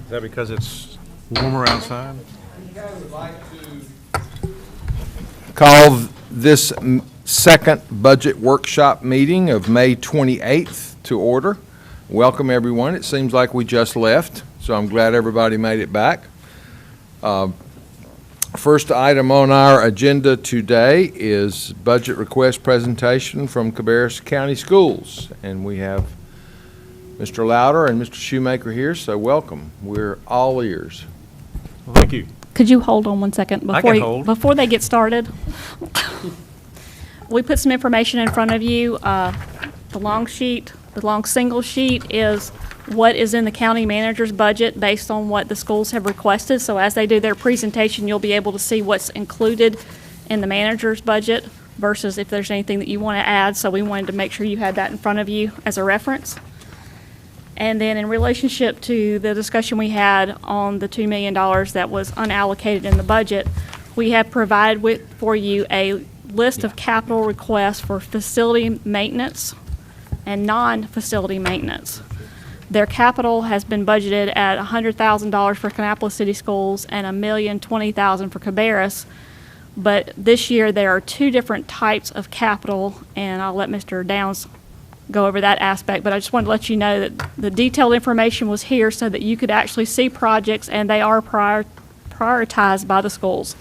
Is that because it's warmer outside? I would like to call this second budget workshop meeting of May 28th to order. Welcome, everyone. It seems like we just left, so I'm glad everybody made it back. First item on our agenda today is budget request presentation from Cabarrus County Schools, and we have Mr. Lowder and Mr. Shoemaker here, so welcome. We're all ears. Well, thank you. Could you hold on one second before they get started? We put some information in front of you. The long single sheet is what is in the county manager's budget based on what the schools have requested. So as they do their presentation, you'll be able to see what's included in the manager's budget versus if there's anything that you want to add. So we wanted to make sure you had that in front of you as a reference. And then in relationship to the discussion we had on the $2 million that was unallocated in the budget, we have provided for you a list of capital requests for facility maintenance and non-facility maintenance. Their capital has been budgeted at $100,000 for Kannapolis City Schools and $1,020,000 for Cabarrus. But this year there are two different types of capital, and I'll let Mr. Downs go over that aspect, but I just wanted to let you know that the detailed information was here so that you could actually see projects, and they are prioritized by the schools.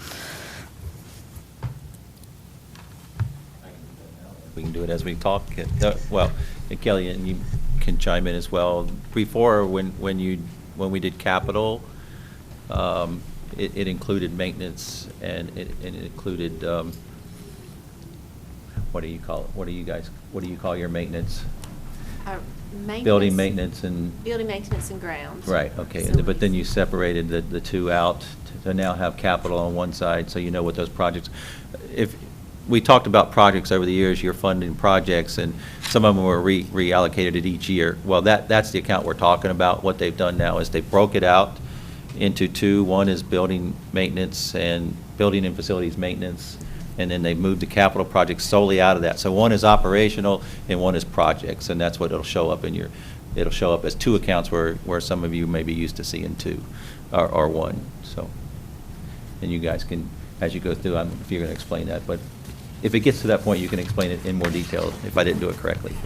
We can do it as we talk. Well, and Kelly, and you can chime in as well. Before, when we did capital, it included maintenance, and it included what do you call it? What do you call your maintenance? Building maintenance and building maintenance and grounds. Right. Okay. Facilities. But then you separated the two out to now have capital on one side, so you know what those projects. If we talked about projects over the years, you're funding projects, and some of them were reallocated at each year. Well, that's the account we're talking about. What they've done now is they broke it out into two. One is building maintenance and building and facilities maintenance, and then they moved the capital projects solely out of that. So one is operational and one is projects, and that's what it'll show up in it'll show up as two accounts where some of you may be used to seeing two or one. So, and you guys can, as you go through, I don't know if you're going to explain that, but if it gets to that point, you can explain it in more detail if I didn't do it correctly.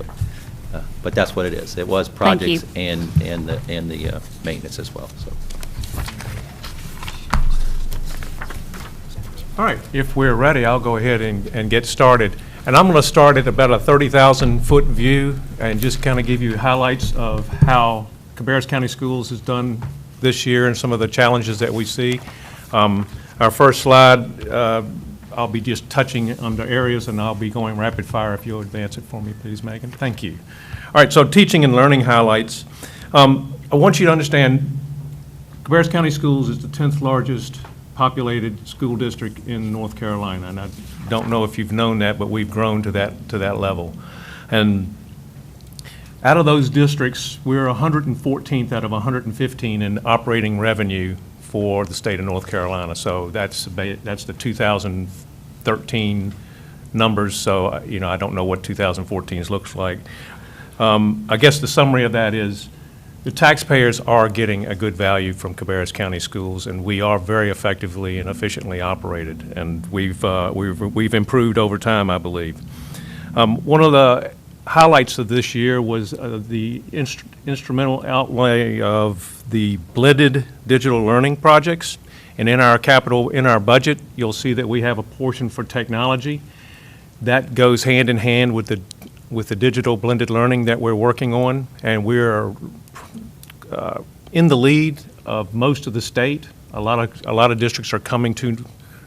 But that's what it is. It was projects and the maintenance as well. So. All right, if we're ready, I'll go ahead and get started. And I'm going to start at about a 30,000-foot view and just kind of give you highlights of how Cabarrus County Schools has done this year and some of the challenges that we see. Our first slide, I'll be just touching on the areas, and I'll be going rapid fire if you'll advance it for me, please, Megan. Thank you. All right, so teaching and learning highlights. I want you to understand Cabarrus County Schools is the 10th largest populated school district in North Carolina, and I don't know if you've known that, but we've grown to that level. And out of those districts, we're 114th out of 115 in operating revenue for the state of North Carolina. So that's the 2013 numbers. So I don't know what 2014's looks like. I guess the summary of that is the taxpayers are getting a good value from Cabarrus County Schools, and we are very effectively and efficiently operated, and we've improved over time, I believe. One of the highlights of this year was the instrumental outlay of the blended digital learning projects, and in our budget, you'll see that we have a portion for technology that goes hand in hand with the digital blended learning that we're working on, and we're in the lead of most of the state. A lot of districts are coming to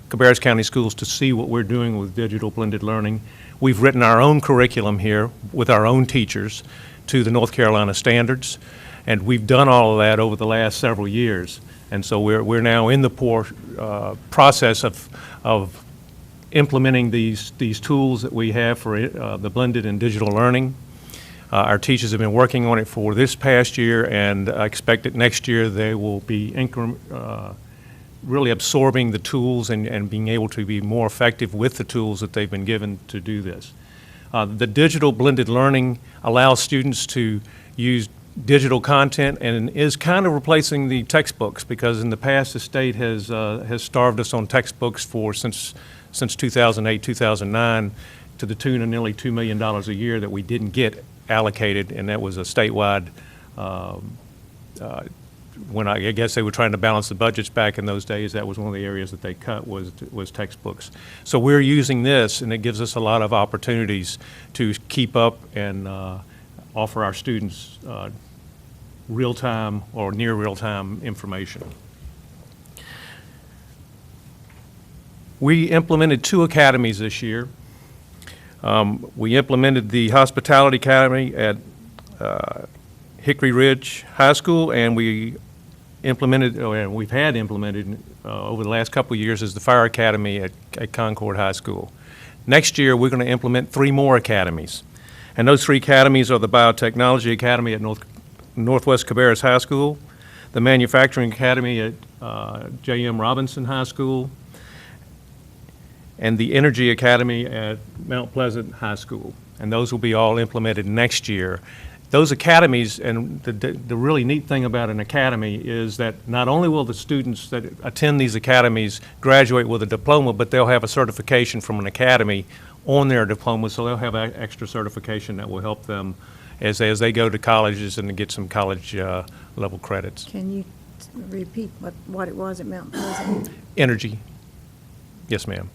Cabarrus County Schools to see what we're doing with digital blended learning. We've written our own curriculum here with our own teachers to the North Carolina standards, and we've done all of that over the last several years. And so we're now in the process of implementing these tools that we have for the blended and digital learning. Our teachers have been working on it for this past year, and I expect that next year they will be really absorbing the tools and being able to be more effective with the tools that they've been given to do this. The digital blended learning allows students to use digital content and is kind of replacing the textbooks, because in the past, the state has starved us on textbooks since 2008, 2009, to the tune of nearly $2 million a year that we didn't get allocated, and that was a statewide, when I guess they were trying to balance the budgets back in those days, that was one of the areas that they cut was textbooks. So we're using this, and it gives us a lot of opportunities to keep up and offer our students real-time or near real-time information. We implemented 2 academies this year. We implemented the Hospitality Academy at Hickory Ridge High School, and we've had implemented over the last couple of years is the Fire Academy at Concord High School. Next year, we're going to implement 3 more academies. And those 3 academies are the Biotechnology Academy at Northwest Cabarrus High School, the Manufacturing Academy at J.M. Robinson High School, and the Energy Academy at Mount Pleasant High School. And those will be all implemented next year. Those academies, and the really neat thing about an academy is that not only will the students that attend these academies graduate with a diploma, but they'll have a certification from an academy on their diploma, so they'll have extra certification that will help them as they go to colleges and get some college level credits. Can you repeat what it was at Mount Pleasant? Energy. Yes, ma'am.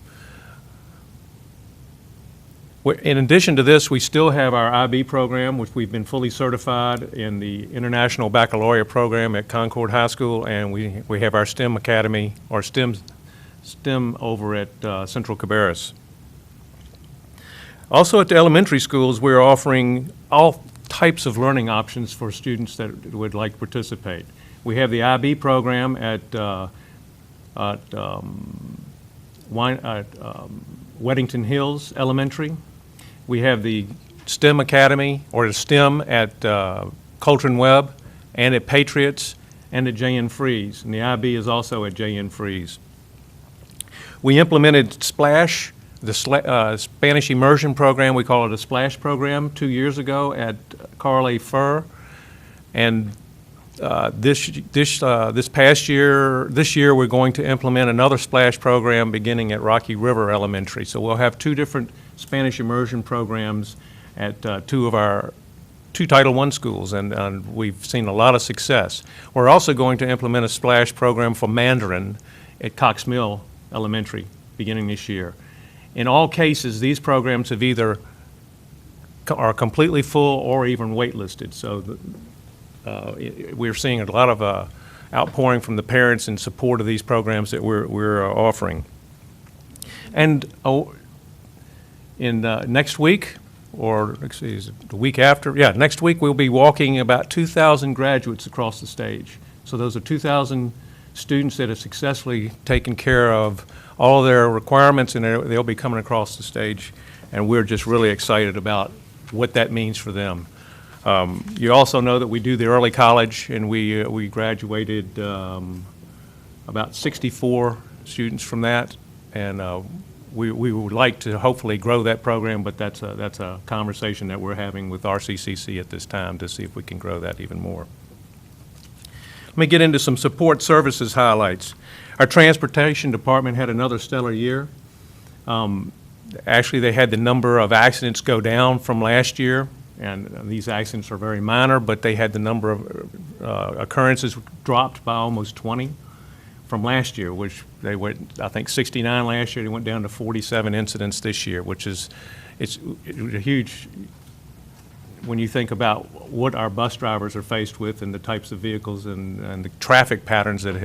In addition to this, we still have our IB program, which we've been fully certified in the International Baccalaureate program at Concord High School, and we have our STEM Academy, or STEM over at Central Cabarrus. Also at the elementary schools, we're offering all types of learning options for students that would like to participate. We have the IB program at Weddington Hills Elementary. We have the STEM Academy, or the STEM at Coltrane Webb, and at Patriots, and at J.N. Freeze. And the IB is also at J.N. Freeze. We implemented SPLASH, the Spanish Immersion Program. We call it a SPLASH program 2 years ago at Carl A. Furr. And this year we're going to implement another SPLASH program beginning at Rocky River Elementary. So we'll have 2 different Spanish immersion programs at 2 Title I schools, and we've seen a lot of success. We're also going to implement a SPLASH program for Mandarin at Cox Mill Elementary beginning this year. In all cases, these programs have either are completely full or even waitlisted. So we're seeing a lot of outpouring from the parents in support of these programs that we're offering. And next week, or let's see, is it the week after? Yeah, next week we'll be walking about 2,000 graduates across the stage. So those are 2,000 students that have successfully taken care of all of their requirements, and they'll be coming across the stage, and we're just really excited about what that means for them. You also know that we do the early college, and we graduated about 64 students from that, and we would like to hopefully grow that program, but that's a conversation that we're having with RCCC at this time to see if we can grow that even more. Let me get into some support services highlights. Our transportation department had another stellar year. Actually, they had the number of accidents go down from last year, and these accidents are very minor, but they had the number of occurrences dropped by almost 20 from last year, which they went, I think, 69 last year. They went down to 47 incidents this year, which is it's a huge, when you think about what our bus drivers are faced with and the types of vehicles and the traffic patterns that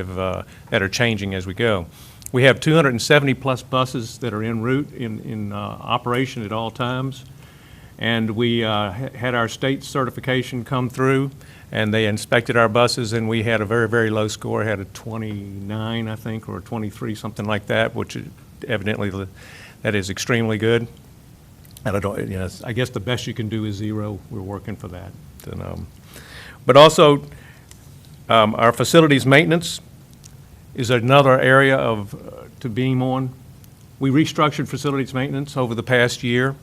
are changing as we go. We have 270 plus buses that are en route in operation at all times, and we had our state certification come through, and they inspected our buses, and we had a very, very low score. Had a 29, I think, or a 23, something like that, which evidently that is extremely good. And I guess the best you can do is 0. We're working for that. But also, our facilities maintenance is another area to beam on. We restructured facilities maintenance over the past year.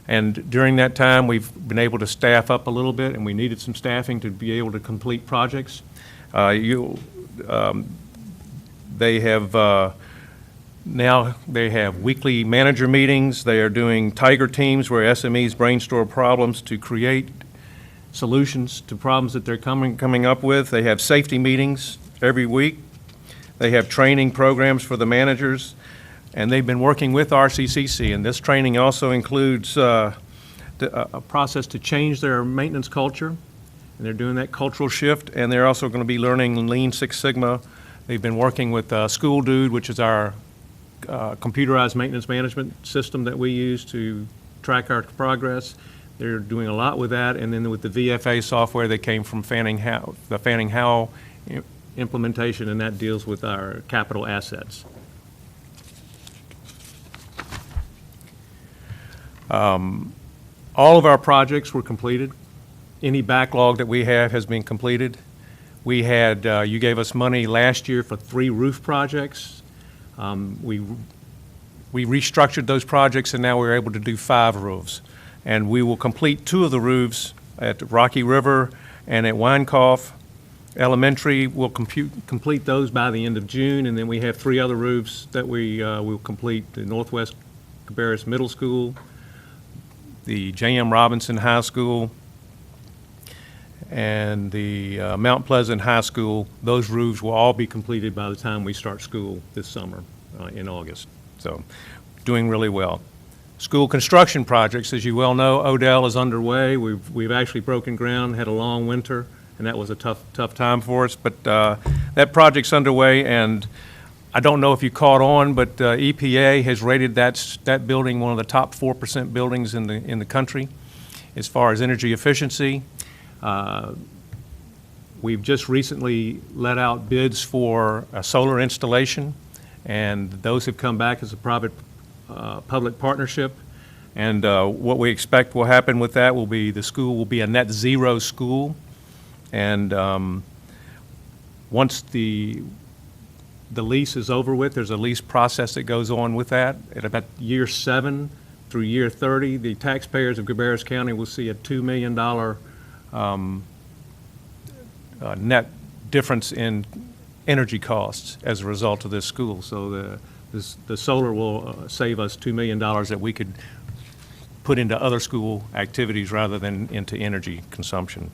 And during that time, we've been able to staff up a little bit, and we needed some staffing to be able to complete projects. They have now they have weekly manager meetings. They are doing tiger teams where SMEs brainstorm problems to create solutions to problems that they're coming up with. They have safety meetings every week. They have training programs for the managers, and they've been working with RCCC, and this training also includes a process to change their maintenance culture, and they're doing that cultural shift, and they're also going to be learning Lean Six Sigma. They've been working with School Dude, which is our computerized maintenance management system that we use to track our progress. They're doing a lot with that, and then with the VFA software that came from the Fanning Howell implementation, and that deals with our capital assets. All of our projects were completed. Any backlog that we have has been completed. We had, you gave us money last year for 3 roof projects. We restructured those projects, and now we're able to do 5 roofs. And we will complete 2 of the roofs at Rocky River and at Winecoff Elementary. We'll complete those by the end of June, and then we have 3 other roofs that we will complete: the Northwest Cabarrus Middle School, the J.M. Robinson High School, and the Mount Pleasant High School. Those roofs will all be completed by the time we start school this summer in August. So, doing really well. School construction projects, as you well know, Odell is underway. We've actually broken ground, had a long winter, and that was a tough time for us. But that project's underway, and I don't know if you caught on, but EPA has rated that building one of the top 4% buildings in the country as far as energy efficiency. We've just recently let out bids for a solar installation, and those have come back as a private-public partnership. And what we expect will happen with that will be the school will be a net zero school. And once the lease is over with, there's a lease process that goes on with that. At about year 7 through year 30, the taxpayers of Cabarrus County will see a $2 million net difference in energy costs as a result of this school. So the solar will save us $2 million that we could put into other school activities rather than into energy consumption.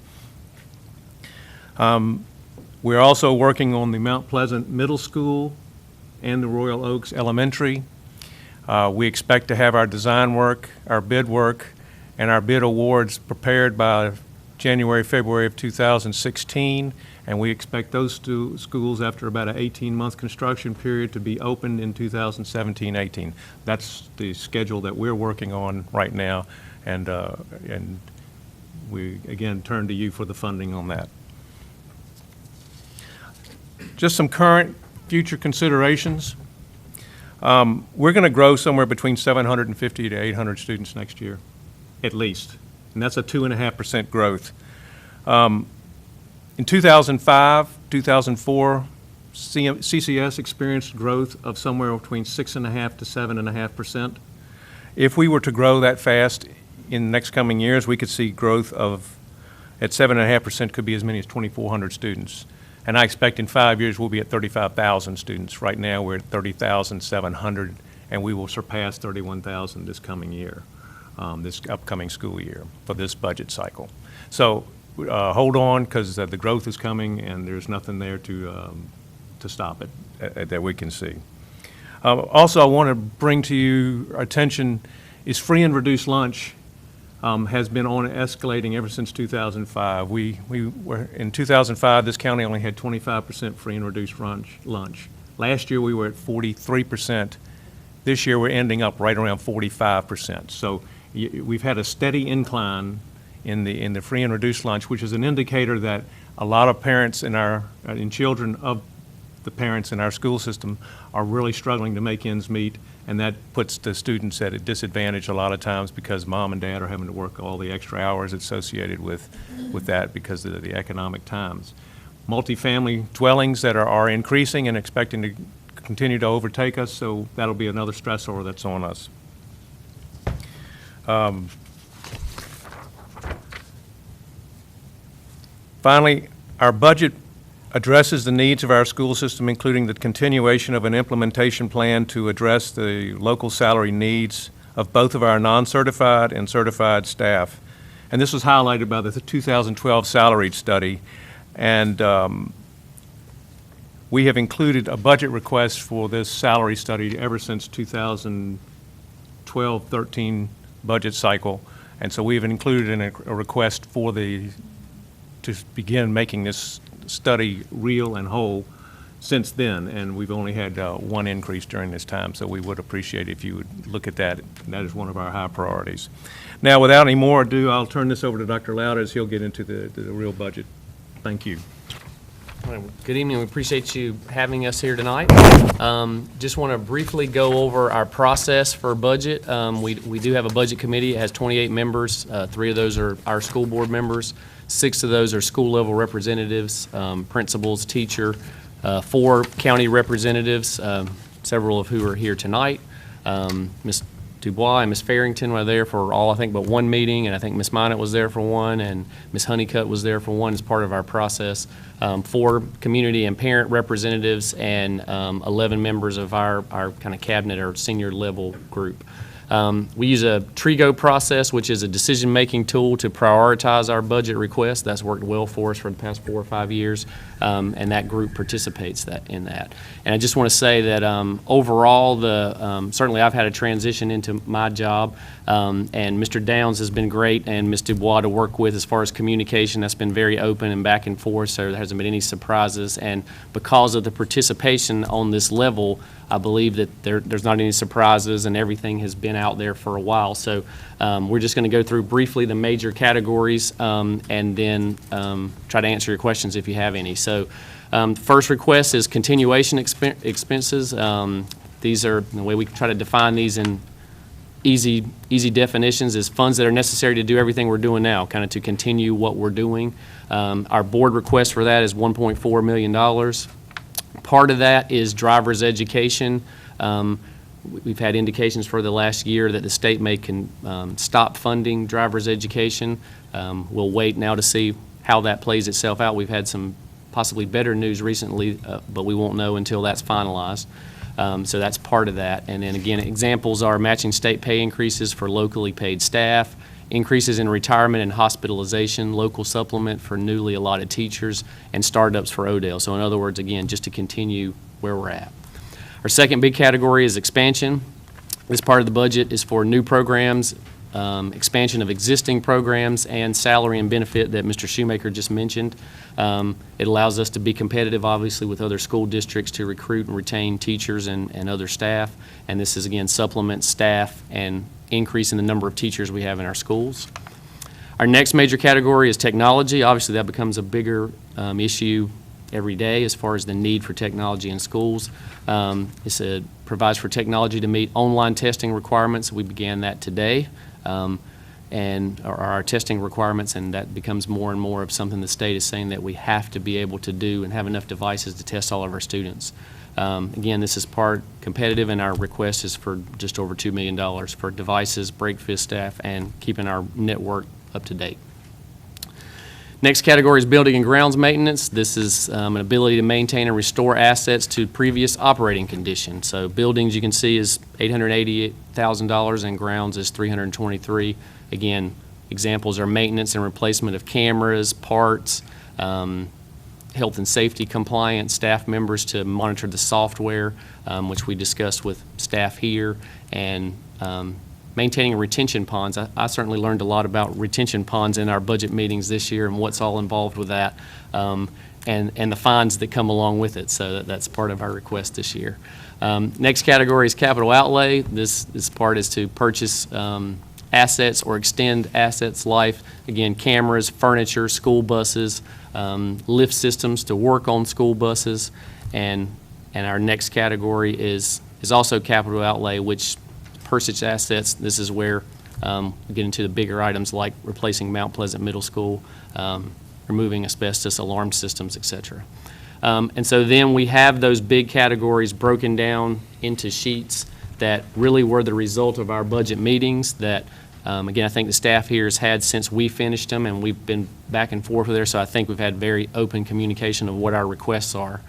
We're also working on the Mount Pleasant Middle School and the Royal Oaks Elementary. We expect to have our design work, our bid work, and our bid awards prepared by January, February of 2016, and we expect those 2 schools, after about an 18-month construction period, to be opened in 2017-18. That's the schedule that we're working on right now, and we, again, turn to you for the funding on that. Just some current, future considerations. We're going to grow somewhere between 750 to 800 students next year, at least. And that's a 2.5% growth. In 2005, 2004, CCS experienced growth of somewhere between 6.5% to 7.5%. If we were to grow that fast in the next coming years, we could see growth of, at 7.5%, could be as many as 2,400 students. And I expect in 5 years we'll be at 35,000 students. Right now we're at 30,700, and we will surpass 31,000 this coming year. This upcoming school year for this budget cycle. So hold on, because the growth is coming, and there's nothing there to stop it that we can see. Also, I want to bring to you attention is free and reduced lunch has been on escalating ever since 2005. We were in 2005. This county only had 25% free and reduced lunch. Last year we were at 43%. This year we're ending up right around 45%. So we've had a steady incline in the free and reduced lunch, which is an indicator that a lot of parents and children of the parents in our school system are really struggling to make ends meet, and that puts the students at a disadvantage a lot of times because mom and dad are having to work all the extra hours associated with that because of the economic times. Multifamily dwellings that are increasing and expecting to continue to overtake us, so that'll be another stressor that's on us. Finally, our budget addresses the needs of our school system, including the continuation of an implementation plan to address the local salary needs of both of our non-certified and certified staff. And this was highlighted by the 2012 salaried study. And we have included a budget request for this salary study ever since 2012-13 budget cycle. And so we've included in a request for to begin making this study real and whole since then, and we've only had one increase during this time, so we would appreciate if you would look at that. That is one of our high priorities. Now, without any more ado, I'll turn this over to Dr. Lowder as he'll get into the real budget. Thank you. Good evening. We appreciate you having us here tonight. Just want to briefly go over our process for budget. We do have a budget committee. It has 28 members. 3 of those are our school board members. 6 of those are school level representatives, principals, teacher, 4 county representatives, several of who are here tonight. Ms. Dubois and Ms. Farrington were there for all, I think, but 1 meeting, and I think Ms. Minot was there for 1, and Ms. Honeycutt was there for 1 as part of our process. 4 community and parent representatives, and 11 members of our kind of cabinet or senior level group. We use a TRIGO process, which is a decision-making tool to prioritize our budget requests. That's worked well for us for the past 4 or 5 years, and that group participates in that. And I just want to say that overall, certainly I've had a transition into my job, and Mr. Downs has been great, and Ms. Dubois to work with as far as communication. That's been very open and back and forth, so there hasn't been any surprises. And because of the participation on this level, I believe that there's not any surprises, and everything has been out there for a while. So we're just going to go through briefly the major categories and then try to answer your questions if you have any. So first request is continuation expenses. These are, the way we try to define these in easy definitions, is funds that are necessary to do everything we're doing now, kind of to continue what we're doing. Our board request for that is $1.4 million. Part of that is driver's education. We've had indications for the last year that the state may stop funding driver's education. We'll wait now to see how that plays itself out. We've had some possibly better news recently, but we won't know until that's finalized. So that's part of that. And then again, examples are matching state pay increases for locally paid staff, increases in retirement and hospitalization, local supplement for newly allotted teachers, and startups for Odell. So in other words, again, just to continue where we're at. Our second big category is expansion. This part of the budget is for new programs, expansion of existing programs, and salary and benefit that Mr. Shoemaker just mentioned. It allows us to be competitive, obviously, with other school districts to recruit and retain teachers and other staff. And this is, again, supplement staff and increase in the number of teachers we have in our schools. Our next major category is technology. Obviously, that becomes a bigger issue every day as far as the need for technology in schools. It provides for technology to meet online testing requirements. We began that today, and our testing requirements, and that becomes more and more of something the state is saying that we have to be able to do and have enough devices to test all of our students. Again, this is part competitive, and our request is for just over $2 million for devices, breakfast staff, and keeping our network up to date. Next category is building and grounds maintenance. This is an ability to maintain and restore assets to previous operating condition. So buildings, you can see, is $888,000, and grounds is $323,000. Again, examples are maintenance and replacement of cameras, parts, health and safety compliance, staff members to monitor the software, which we discussed with staff here, and maintaining retention ponds. I certainly learned a lot about retention ponds in our budget meetings this year and what's all involved with that, and the fines that come along with it. So that's part of our request this year. Next category is capital outlay. This part is to purchase assets or extend assets life. Again, cameras, furniture, school buses, lift systems to work on school buses, and our next category is also capital outlay, which purchase assets. This is where we get into the bigger items like replacing Mount Pleasant Middle School, removing asbestos, alarm systems, etc. And so then we have those big categories broken down into sheets that really were the result of our budget meetings that Again, I think the staff here has had since we finished them, and we've been back and forth with her, so I think we've had very open communication of what our requests are.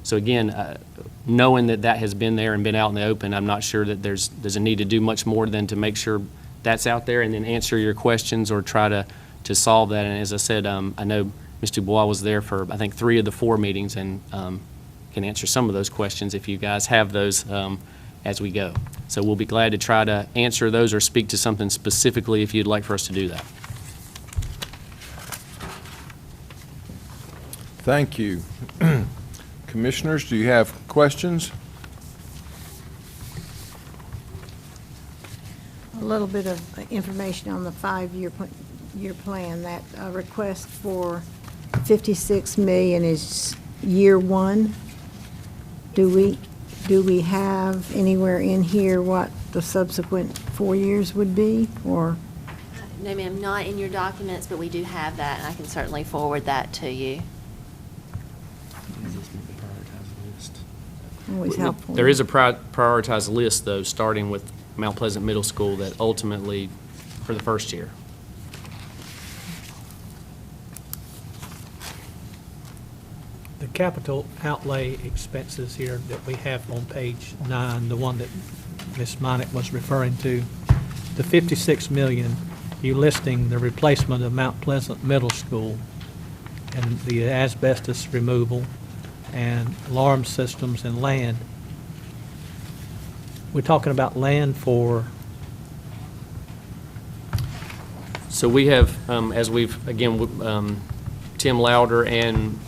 So again, knowing that that has been there and been out in the open, I'm not sure that there's a need to do much more than to make sure that's out there and then answer your questions or try to solve that. And as I said, I know Ms. Dubois was there for, I think, 3 of the 4 meetings and can answer some of those questions if you guys have those as we go. So we'll be glad to try to answer those or speak to something specifically if you'd like for us to do that. Thank you. Commissioners, do you have questions? A little bit of information on the 5-year year plan. That request for $56 million is year 1. Do we have anywhere in here what the subsequent 4 years would be, or? No, ma'am, not in your documents, but we do have that, and I can certainly forward that to you. Always helpful. There is a prioritized list, though, starting with Mount Pleasant Middle School that ultimately, for the first year. The capital outlay expenses here that we have on page 9, the one that Ms. Minnick was referring to, the $56 million, you listing the replacement of Mount Pleasant Middle School and the asbestos removal and alarm systems and land. We're talking about land for, So we have, as we've, again, Tim Lowder and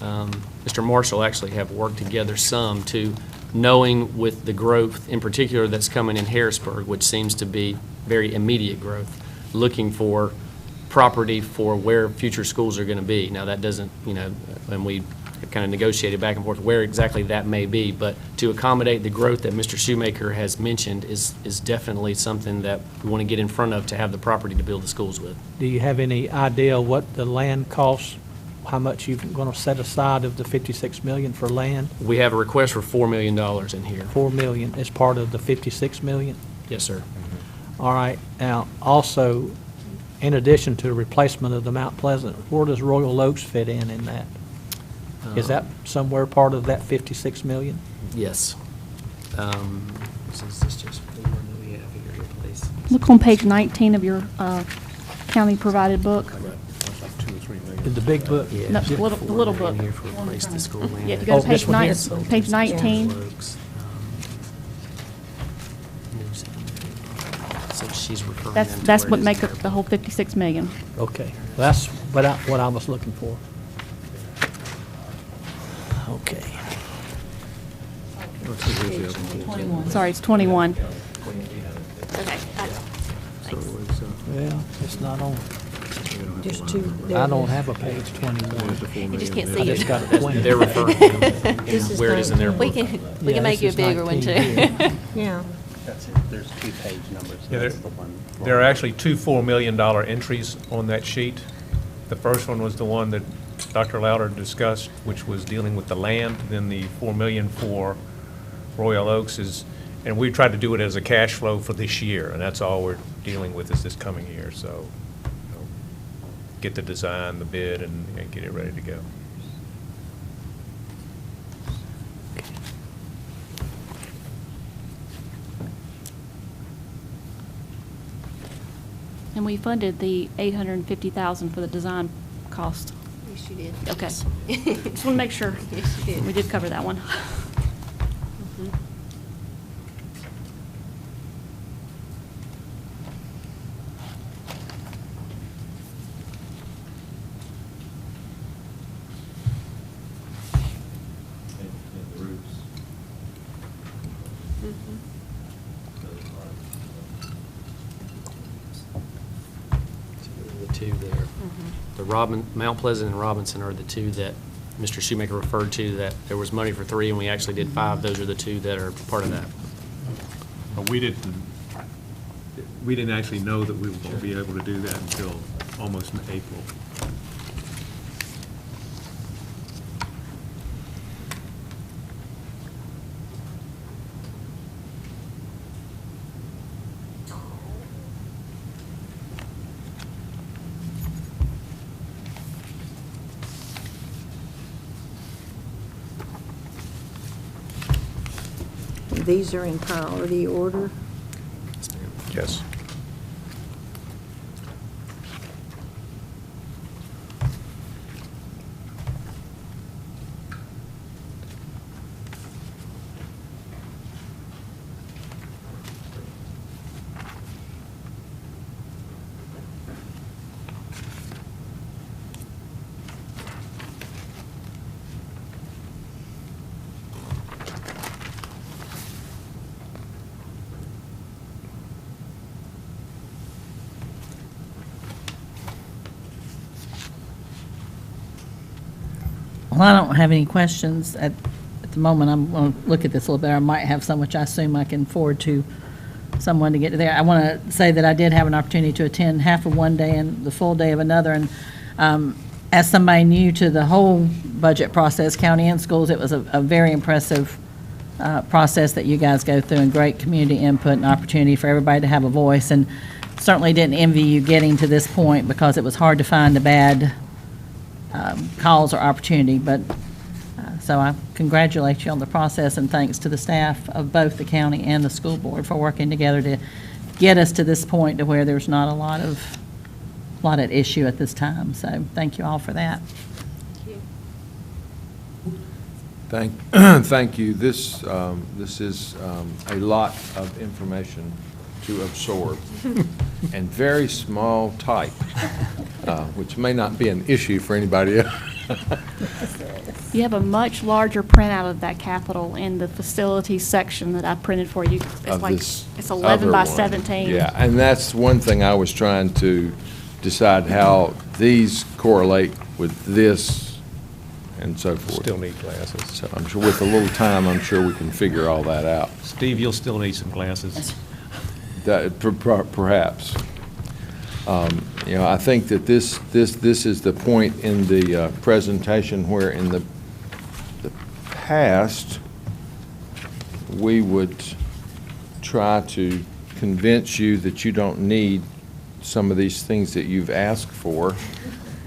Mr. Marshall actually have worked together some to, knowing with the growth in particular that's coming in Harrisburg, which seems to be very immediate growth, looking for property for where future schools are going to be. Now, that doesn't, and we have kind of negotiated back and forth where exactly that may be, but to accommodate the growth that Mr. Shoemaker has mentioned is definitely something that we want to get in front of to have the property to build the schools with. do you have any idea what the land costs, how much you're going to set aside of the $56 million for land? We have a request for $4 million in here. $4 million as part of the $56 million? Yes, sir. All right, now, also, in addition to the replacement of the Mount Pleasant, where does Royal Oaks fit in that? Is that somewhere part of that $56 million? Yes. Is this just 4 that we have here in place? Look on page 19 of your county-provided book. In the big book? Yeah. No, the little book. In here for replace the school land. Yeah, if you go to this page one 9, here? page 19. So she's referring That's, them to that's where what it is makes in up her the whole $56 million. Okay, that's what I was looking for. Okay. Sorry, it's 21. Okay. Well, it's not on, Just 2. I don't have a page 21. You just can't I see just it. got a 20. They're referring to This is where it is in their book. We can Yeah, make you a this is bigger one, 19 here. too. Yeah. That's it. There's 2 page numbers. Yeah, That's the one. There are actually 2 $4 million entries on that sheet. The first one was the one that Dr. Lowder discussed, which was dealing with the land. Then the $4 million for Royal Oaks is, and we tried to do it as a cash flow for this year, and that's all we're dealing with is this coming year. So, get the design, the bid, and get it ready to go. And we funded the $850,000 for the design cost. Yes, you did. Okay. Just want to make sure. Yes, you did. We did cover that one. Mhm. The 2 there. The Mount Pleasant and Robinson are the 2 that Mr. Shoemaker referred to, that there was money for 3 and we actually did 5. Those are the 2 that are part of that. But we didn't actually know that we were going to be able to do that until almost in April. these are in priority order. Yes. Well, I don't have any questions at the moment. I'm going to look at this a little bit. I might have some, which I assume I can forward to someone to get to there. I want to say that I did have an opportunity to attend half of one day and the full day of another. And as somebody new to the whole budget process, county and schools, it was a very impressive process that you guys go through, and great community input and opportunity for everybody to have a voice. And certainly didn't envy you getting to this point, because it was hard to find a bad calls or opportunity, but so I congratulate you on the process, and thanks to the staff of both the county and the school board for working together to get us to this point to where there's not a lot at issue at this time. So thank you all for that. Thank you. This is a lot of information to absorb, and very small type, which may not be an issue for anybody else. You have a much larger printout of that capital in the facilities section that I printed for you. It's Of like, this it's 11 other by one. 17. Yeah, and that's one thing I was trying to decide, how these correlate with this and so forth. Still need glasses. So I'm sure with a little time, I'm sure we can figure all that out. Steve, you'll still need some glasses. That, perhaps. I think that this is the point in the presentation where in the past, we would try to convince you that you don't need some of these things that you've asked for,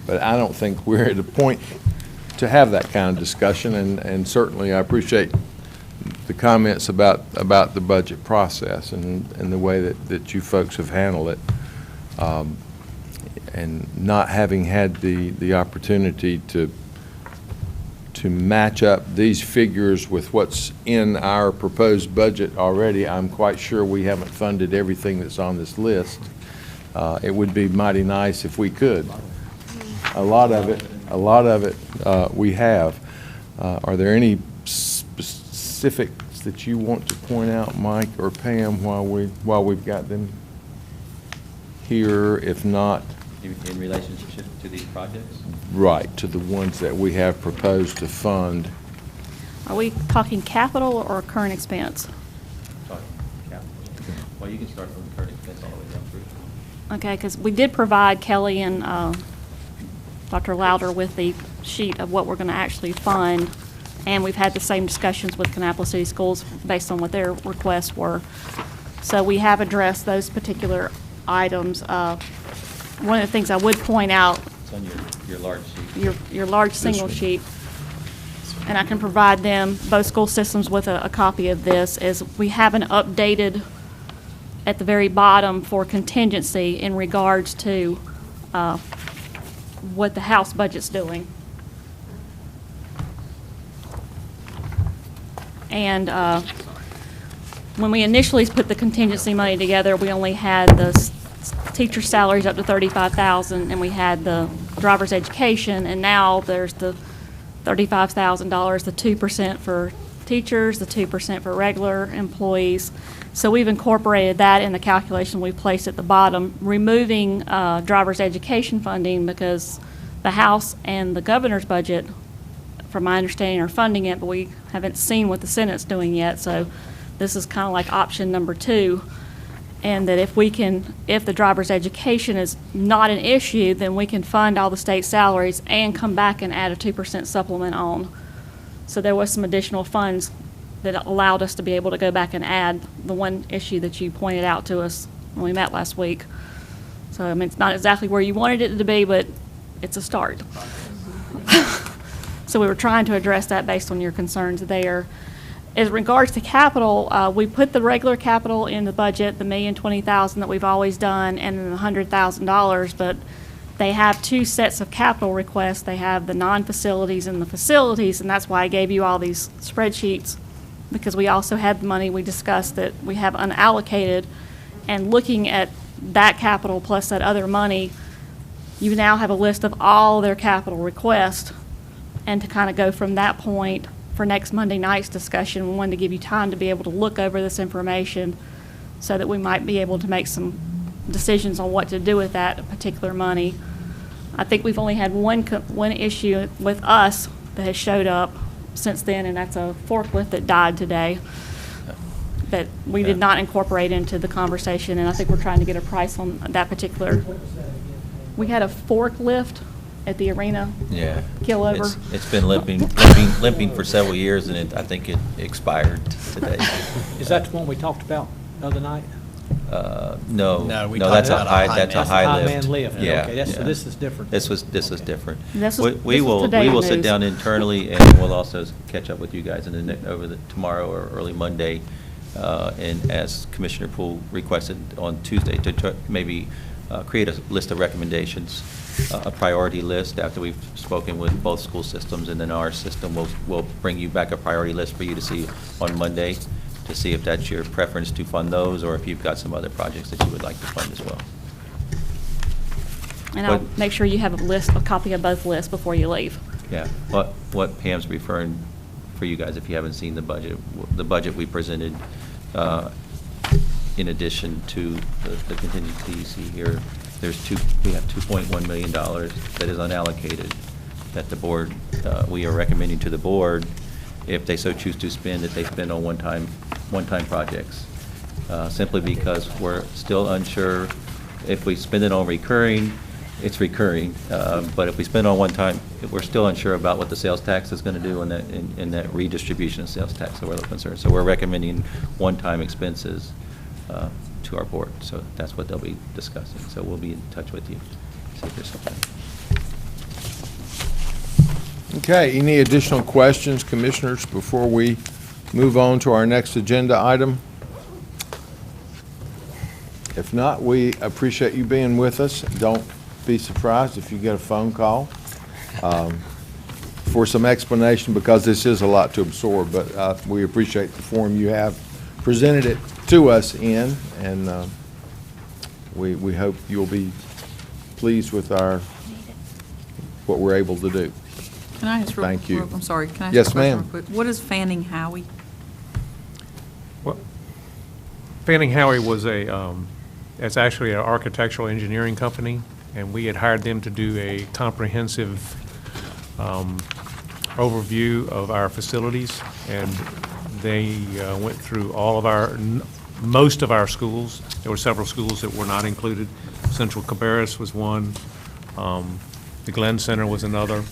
but I don't think we're at a point to have that kind of discussion, and certainly I appreciate the comments about the budget process and the way that you folks have handled it, and not having had the opportunity to match up these figures with what's in our proposed budget already. I'm quite sure we haven't funded everything that's on this list. It would be mighty nice if we could. A lot of it we have. Are there any specifics that you want to point out, Mike or Pam, while we've got them here? If not, In relationship to these projects? right, to the ones that we have proposed to fund. Are we talking capital or current expense? Sorry, capital. Well, you can start from the current expense all the way down through. Okay, because we did provide Kelly and Dr. Lowder with the sheet of what we're going to actually fund, and we've had the same discussions with Kannapolis City Schools based on what their requests were. So we have addressed those particular items. One of the things I would point out, It's on your large sheet. your large single one. sheet, and I can provide them, both school systems, with a copy of this, is we have an updated at the very bottom for contingency in regards to what the House budget's doing. And when we initially put the contingency money together, we only had the teacher salaries up to $35,000, and we had the driver's education, and now there's the $35,000, the 2% for teachers, the 2% for regular employees. So we've incorporated that in the calculation we placed at the bottom, removing driver's education funding, because the House and the governor's budget, from my understanding, are funding it, but we haven't seen what the Senate's doing yet. So this is kind of like option number 2. And that if the driver's education is not an issue, then we can fund all the state salaries and come back and add a 2% supplement on. So there was some additional funds that allowed us to be able to go back and add the one issue that you pointed out to us when we met last week. So, I mean, it's not exactly where you wanted it to be, but it's a start. So we were trying to address that based on your concerns there. As regards to capital, we put the regular capital in the budget, the $1,020,000 that we've always done, and then the $100,000, but they have two sets of capital requests. They have the non-facilities and the facilities, and that's why I gave you all these spreadsheets, because we also had the money we discussed that we have unallocated, and looking at that capital plus that other money, you now have a list of all their capital requests, and to kind of go from that point for next Monday night's discussion, we wanted to give you time to be able to look over this information so that we might be able to make some decisions on what to do with that particular money. I think we've only had one issue with us that has showed up since then, and that's a forklift that died today that we did not incorporate into the conversation, and I think we're trying to get a price on that particular. We had a forklift at the arena. Yeah. Kill over. It's been limping for several years, and I think it expired today. Is that the one we talked about the other night? No, No, we that's talked a about high, that's a That's the high lift. high-man lift. Yeah. Okay, so yeah. this is different. This was different. This is- We this is will today sit news. down internally, and we'll also catch up with you guys tomorrow or early Monday, and as Commissioner Poole requested on Tuesday, to maybe create a list of recommendations, a priority list after we've spoken with both school systems, and then our system will bring you back a priority list for you to see on Monday, to see if that's your preference to fund those, or if you've got some other projects that you would like to fund as well. And I'll But- make sure you have a copy of both lists before you leave. Yeah, what Pam's referring, for you guys, if you haven't seen the budget we presented, in addition to the contingency you see here, we have $2.1 million that is unallocated, that the board, we are recommending to the board, if they so choose to spend, that they spend on one-time projects. Simply because we're still unsure, if we spend it on recurring, it's recurring, but if we spend on one time, we're still unsure about what the sales tax is going to do in that redistribution of sales tax that we're concerned. So we're recommending one-time expenses to our board. So that's what they'll be discussing. So we'll be in touch with you. See if there's something. Okay, any additional questions, commissioners, before we move on to our next agenda item? If not, we appreciate you being with us. Don't be surprised if you get a phone call for some explanation, because this is a lot to absorb, but we appreciate the form you have presented it to us in, and we hope you'll be pleased with what we're able to do. Can I ask real, Thank you. I'm sorry, can I ask Yes, a question ma'am. real quick? What is Fanning Howie? Well, Fanning Howie was it's actually an architectural engineering company, and we had hired them to do a comprehensive overview of our facilities, and they went through most of our schools. There were several schools that were not included. Central Cabarrus was one. The Glenn Center was another.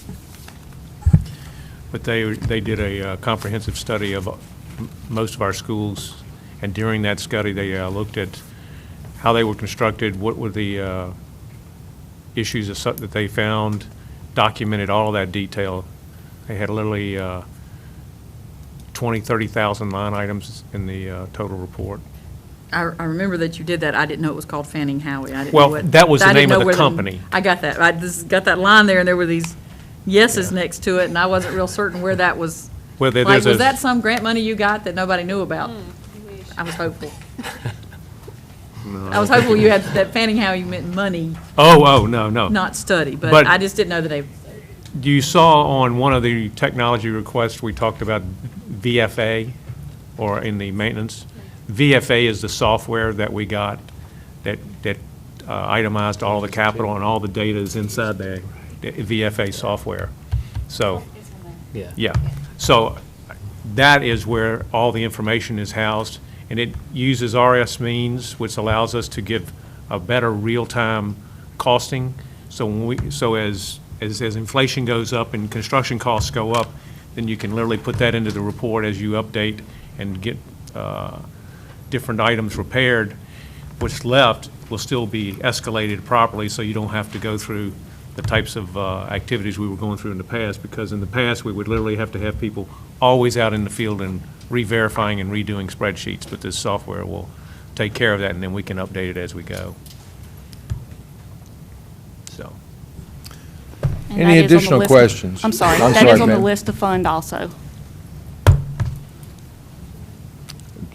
But they did a comprehensive study of most of our schools, and during that study, they looked at how they were constructed, what were the issues that they found, documented all of that detail. They had literally 30,000 line items in the total report. I remember that you did that. I didn't know it was called Fanning Howie. I didn't Well, know what. that was the I didn't name of know the where company. I got that. I just got that line there, and there were these yeses next to it, and I wasn't real certain where that was. Well, Like, there's was a- that some grant money you got that nobody knew about? I was hopeful. I was hopeful you had, that Fanning Howie meant money, Oh, no. not study, but But- I just didn't know that they, You saw on one of the technology requests, we talked about VFA, or in the maintenance. VFA is the software that we got that itemized all the capital, and all the data is inside the VFA software. So, yeah. So that is where all the information is housed, and it uses RS means, which allows us to give a better real-time costing. So as inflation goes up and construction costs go up, then you can literally put that into the report as you update and get different items repaired. What's left will still be escalated properly, so you don't have to go through the types of activities we were going through in the past, because in the past, we would literally have to have people always out in the field and re-verifying and redoing spreadsheets, but this software will take care of that, and then we can update it as we go. So, And Any that is on the additional list- questions? I'm sorry, I'm that sorry, is on the ma'am. list to fund also.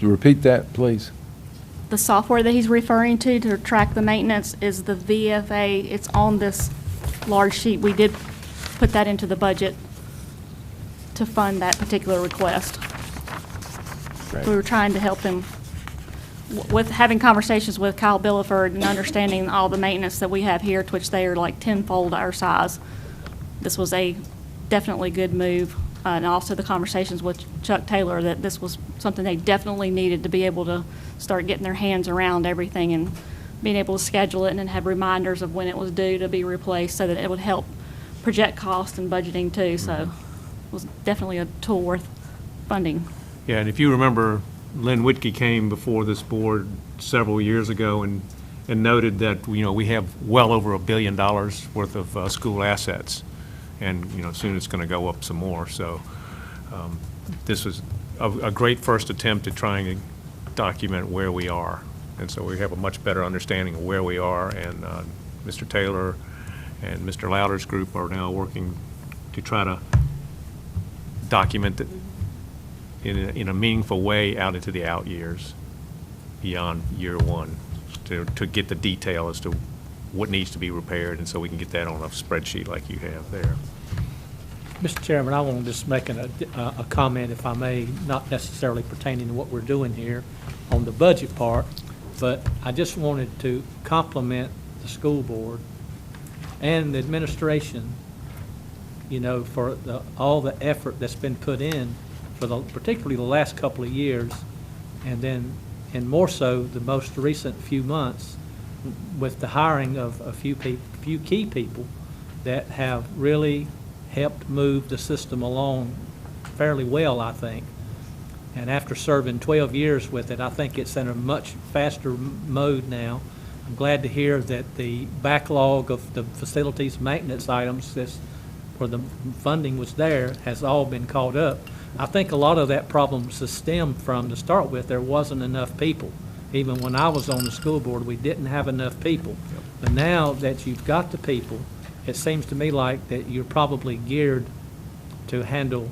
Repeat that, please. The software that he's referring to track the maintenance is the VFA. It's on this large sheet. We did put that into the budget to fund that particular request. Great. We were trying to help them with having conversations with Kyle Billiford and understanding all the maintenance that we have here, to which they are like tenfold our size. This was a definitely good move. And also the conversations with Chuck Taylor, that this was something they definitely needed to be able to start getting their hands around everything and being able to schedule it and then have reminders of when it was due to be replaced, so that it would help project cost and budgeting too. So it was definitely a tool worth funding. yeah, and if you remember, Lynn Whitkey came before this board several years ago and noted that, we have well over $1 billion worth of school assets. And, soon it's going to go up some more. So this was a great first attempt at trying to document where we are. And so we have a much better understanding of where we are. And Mr. Taylor and Mr. Lowder's group are now working to try to document it in a meaningful way out into the out years, beyond year one, to get the detail as to what needs to be repaired, and so we can get that on a spreadsheet like you have there. Mr. Chairman, I want to just make a comment, if I may, not necessarily pertaining to what we're doing here on the budget part, but I just wanted to compliment the school board and the administration, for all the effort that's been put in for particularly the last couple of years, and more so the most recent few months, with the hiring of a few key people that have really helped move the system along fairly well, I think. And after serving 12 years with it, I think it's in a much faster mode now. I'm glad to hear that the backlog of the facilities maintenance items where the funding was there has all been caught up. I think a lot of that problem stemmed from, to start with, there wasn't enough people. Even when I was on the school board, we didn't have enough people. But now that you've got the people, it seems to me like that you're probably geared to handle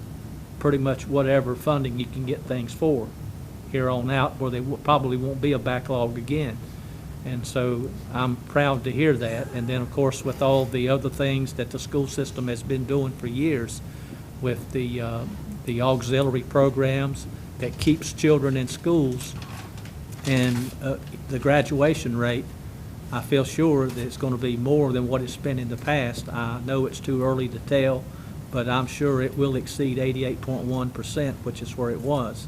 pretty much whatever funding you can get things for here on out, where there probably won't be a backlog again. And so I'm proud to hear that. And then, of course, with all the other things that the school system has been doing for years with the auxiliary programs that keeps children in schools, and the graduation rate, I feel sure that it's going to be more than what it's been in the past. I know it's too early to tell, but I'm sure it will exceed 88.1%, which is where it was.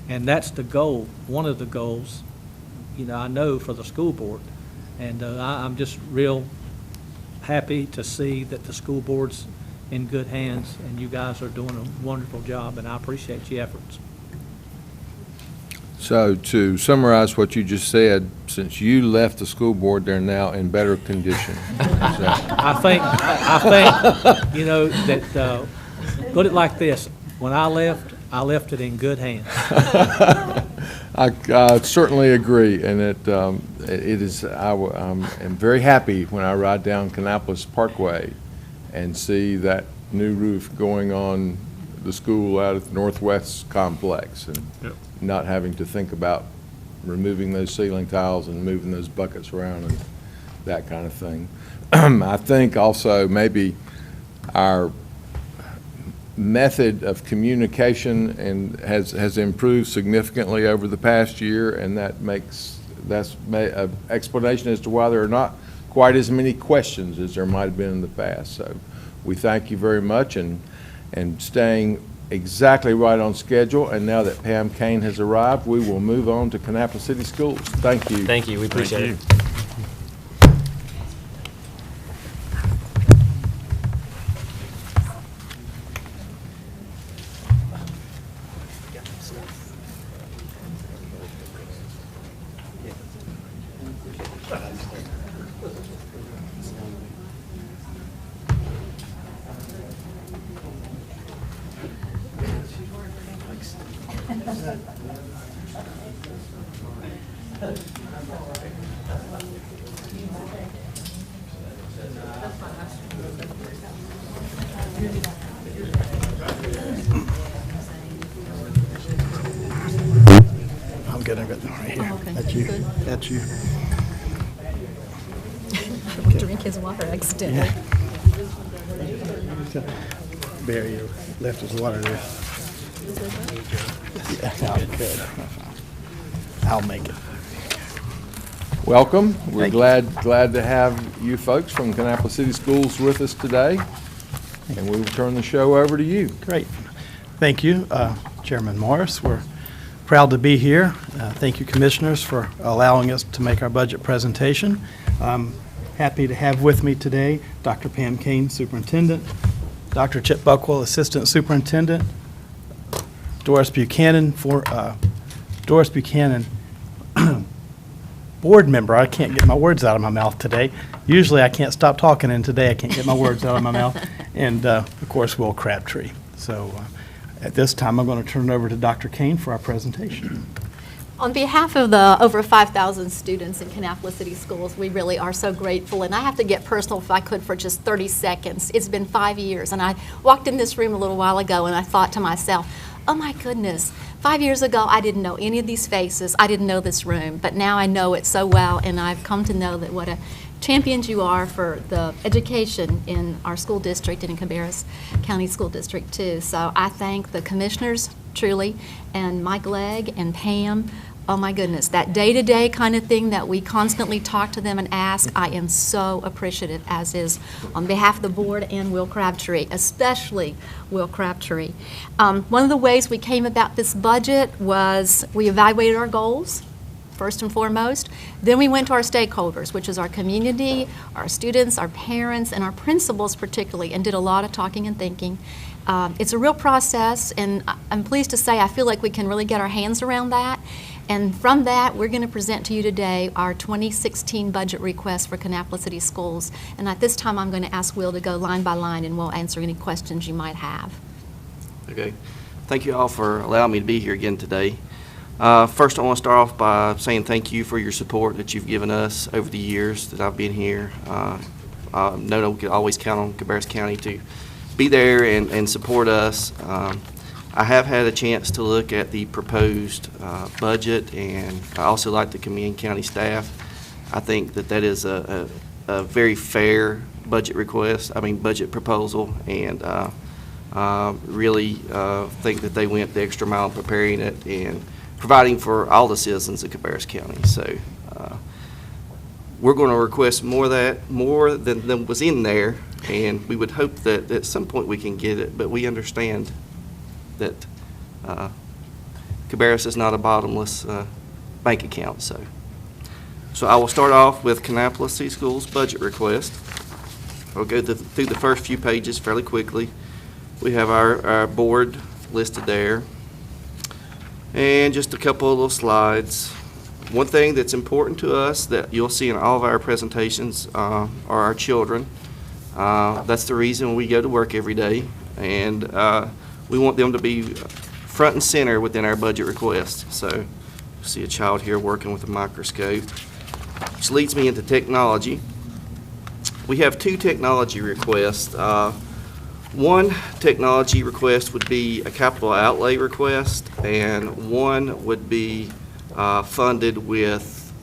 And that's the goal, one of the goals, I know, for the school board. And I'm just real happy to see that the school board's in good hands, and you guys are doing a wonderful job, and I appreciate your efforts. So to summarize what you just said, since you left the school board, they're now in better condition. I think, that, put it like this, when I left it in good hands. I certainly agree, and it is, I'm very happy when I ride down Kannapolis Parkway and see that new roof going on the school out at the Northwest Complex, and not having to think about removing those ceiling tiles and moving those buckets around and that kind of thing. I think also maybe our method of communication has improved significantly over the past year, and that's an explanation as to why there are not quite as many questions as there might have been in the past. So we thank you very much, and staying exactly right on schedule. And now that Pam Cain has arrived, we will move on to Kannapolis City Schools. Thank you. Thank you, we appreciate it. I'm good, I got them right here. Oh, okay. That's you. Good. That's you. Drink his water accidentally. Barry, you left his water there. Yeah, I'm good. I'll make it. Welcome. We're Thank you. glad to have you folks from Kannapolis City Schools with us today. And we will turn the show over to you. Great. Thank you, Chairman Morris. We're proud to be here. Thank you, Commissioners, for allowing us to make our budget presentation. Happy to have with me today Dr. Pam Cain, Superintendent, Dr. Chip Buckwell, Assistant Superintendent, Doris Buchanan, Board Member. I can't get my words out of my mouth today. Usually I can't stop talking, and today I can't get my words out of my mouth. And, of course, Will Crabtree. So at this time, I'm going to turn it over to Dr. Cain for our presentation. On behalf of the over 5,000 students in Kannapolis City Schools, we really are so grateful. And I have to get personal, if I could, for just 30 seconds. It's been 5 years, and I walked in this room a little while ago, and I thought to myself, oh my goodness, 5 years ago, I didn't know any of these faces. I didn't know this room, but now I know it so well, and I've come to know that what a champions you are for the education in our school district and in Cabarrus County School District too. So I thank the commissioners, truly, and Mike Legg and Pam. Oh my goodness, that day-to-day kind of thing that we constantly talk to them and ask, I am so appreciative, as is on behalf of the board and Will Crabtree, especially Will Crabtree. One of the ways we came about this budget was we evaluated our goals, first and foremost. Then we went to our stakeholders, which is our community, our students, our parents, and our principals particularly, and did a lot of talking and thinking. It's a real process, and I'm pleased to say I feel like we can really get our hands around that. And from that, we're going to present to you today our 2016 budget request for Kannapolis City Schools. And at this time, I'm going to ask Will to go line by line, and we'll answer any questions you might have. Okay. Thank you all for allowing me to be here again today. First, I want to start off by saying thank you for your support that you've given us over the years that I've been here. I know we can always count on Cabarrus County to be there and support us. I have had a chance to look at the proposed budget, and I also like to commend county staff. I think that is a very fair budget proposal, and really think that they went the extra mile in preparing it and providing for all the citizens of Cabarrus County. So we're going to request more than was in there, and we would hope that at some point we can get it, but we understand that Cabarrus is not a bottomless bank account. So I will start off with Kannapolis City Schools budget request. I'll go through the first few pages fairly quickly. We have our board listed there, and just a couple of little slides. One thing that's important to us that you'll see in all of our presentations are our children. That's the reason we go to work every day, and we want them to be front and center within our budget request. So you see a child here working with a microscope, which leads me into technology. We have two technology requests. One technology request would be a capital outlay request, and one would be funded with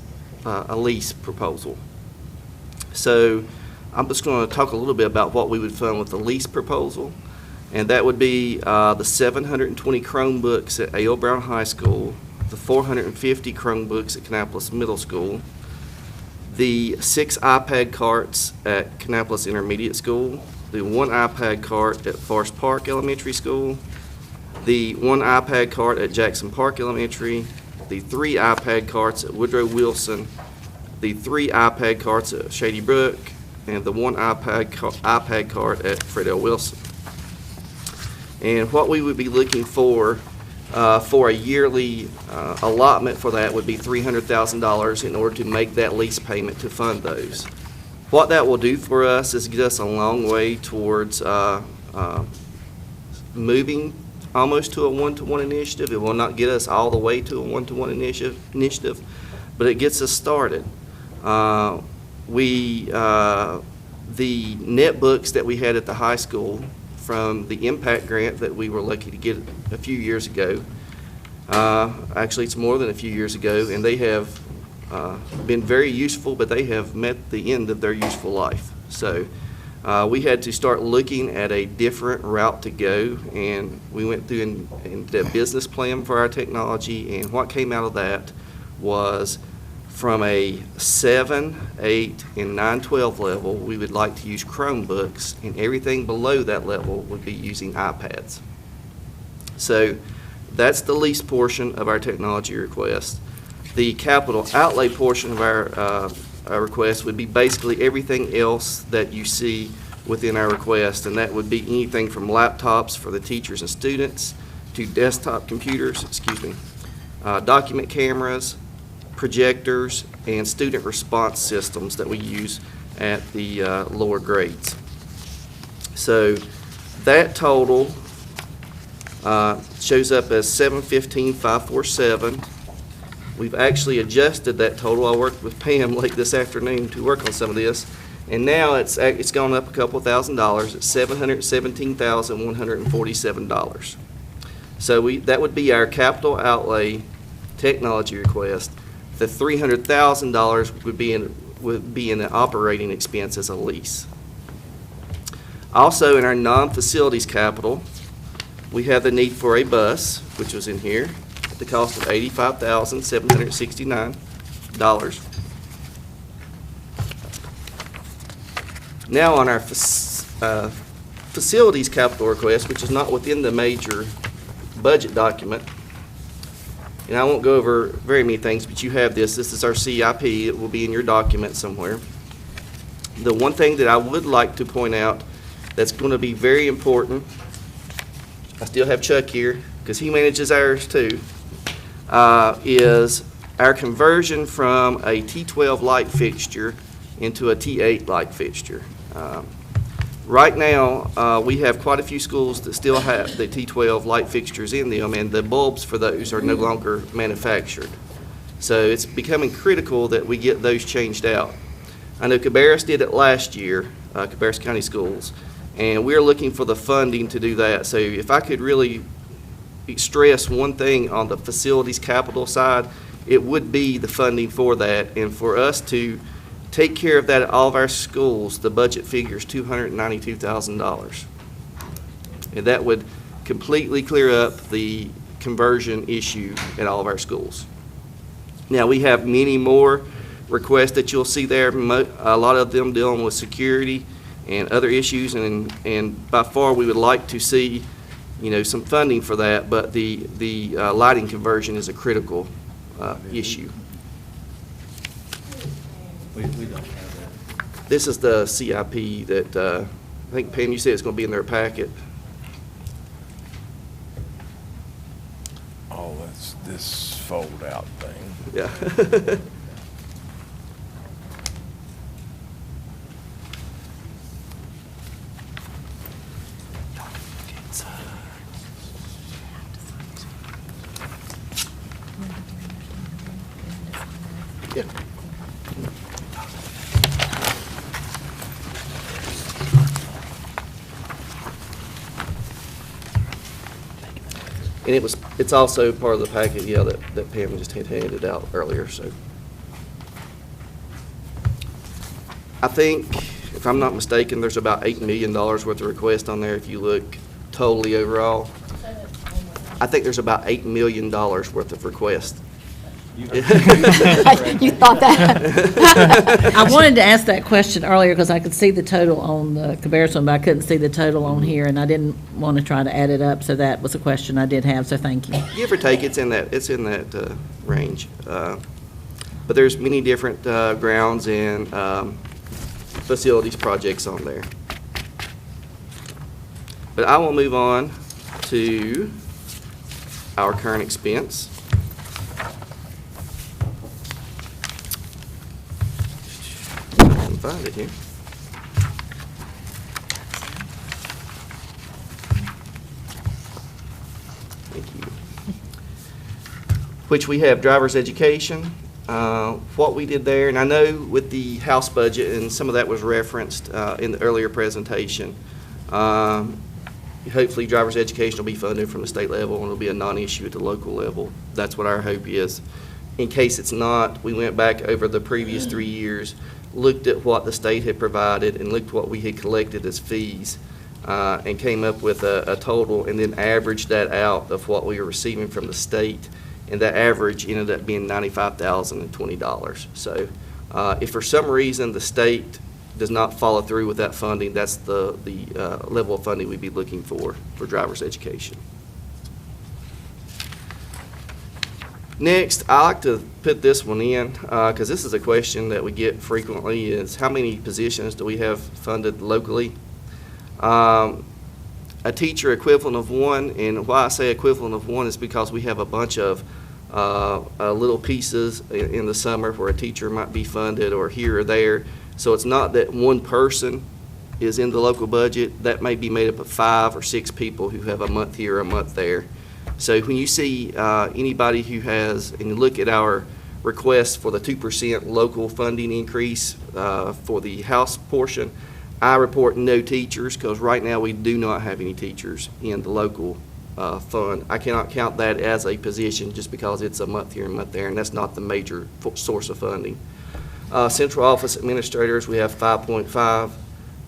a lease proposal. So I'm just going to talk a little bit about what we would fund with the lease proposal, and that would be the 720 Chromebooks at A.L. Brown High School, the 450 Chromebooks at Kannapolis Middle School, the 6 iPad carts at Kannapolis Intermediate School, the 1 iPad cart at Forest Park Elementary School, the 1 iPad cart at Jackson Park Elementary, the 3 iPad carts at Woodrow Wilson, the 3 iPad carts at Shady Brook, and the 1 iPad cart at Fred L. Wilson. And what we would be looking for a yearly allotment for that would be $300,000 in order to make that lease payment to fund those. What that will do for us is get us a long way towards moving almost to a one-to-one initiative. It will not get us all the way to a one-to-one initiative, but it gets us started. The netbooks that we had at the high school from the impact grant that we were lucky to get a few years ago, actually it's more than a few years ago, and they have been very useful, but they have met the end of their useful life. So we had to start looking at a different route to go, and we went through and did a business plan for our technology, and what came out of that was from a 7, 8, and 9, 12 level, we would like to use Chromebooks, and everything below that level would be using iPads. So that's the lease portion of our technology request. The capital outlay portion of our request would be basically everything else that you see within our request, and that would be anything from laptops for the teachers and students to desktop computers, document cameras, projectors, and student response systems that we use at the lower grades. So that total shows up as $715,547. We've actually adjusted that total. I worked with Pam late this afternoon to work on some of this, and now it's gone up a couple $1,000. It's $717,147. So that would be our capital outlay technology request. The $300,000 would be in the operating expense as a lease. Also, in our non-facilities capital, we have the need for a bus, which was in here, at the cost of $85,769. Now, on our facilities capital request, which is not within the major budget document, and I won't go over very many things, but you have this. This is our CIP. It will be in your document somewhere. The one thing that I would like to point out that's going to be very important, I still have Chuck here because he manages ours too, is our conversion from a T12 light fixture into a T8 light fixture. Right now, we have quite a few schools that still have the T12 light fixtures in them, and the bulbs for those are no longer manufactured. So it's becoming critical that we get those changed out. I know Cabarrus did it last year, Cabarrus County Schools, and we're looking for the funding to do that. So if I could really stress one thing on the facilities capital side, it would be the funding for that, and for us to take care of that at all of our schools. The budget figure is $292,000. And that would completely clear up the conversion issue at all of our schools. Now, we have many more requests that you'll see there, a lot of them dealing with security and other issues, and by far we would like to see, some funding for that, but the lighting conversion is a critical issue. We don't have that. This is the CIP that, I think, Pam, you said it's going to be in their packet. Oh, that's this fold-out thing. Yeah. Yeah. And it's also part of the packet, that Pam just had handed out earlier, so. I think, if I'm not mistaken, there's about $8 million worth of requests on there if you look totally overall. I think there's about $8 million worth of requests. You thought that? I wanted to ask that question earlier because I could see the total on the Cabarrus one, but I couldn't see the total on here, and I didn't want to try to add it up, so that was a question I did have, so thank you. Give or take, it's in that range. But there's many different grounds and facilities projects on there. But I will move on to our current expense. Find it here. which we have driver's education, what we did there, and I know with the House budget, and some of that was referenced in the earlier presentation, hopefully driver's education will be funded from the state level and it'll be a non-issue at the local level. That's what our hope is. In case it's not, we went back over the previous 3 years, looked at what the state had provided and looked what we had collected as fees, and came up with a total and then averaged that out of what we were receiving from the state. And that average ended up being $95,020. So if for some reason the state does not follow through with that funding, that's the level of funding we'd be looking for driver's education. Next, I like to put this one in because this is a question that we get frequently is how many positions do we have funded locally? A teacher equivalent of one, and why I say equivalent of one is because we have a bunch of little pieces in the summer where a teacher might be funded or here or there. So it's not that one person is in the local budget. That may be made up of 5 or 6 people who have a month here, a month there. So when you see anybody who has, and you look at our request for the 2% local funding increase for the House portion, I report no teachers because right now we do not have any teachers in the local fund. I cannot count that as a position just because it's a month here and a month there, and that's not the major source of funding. Central office administrators, we have 5.5.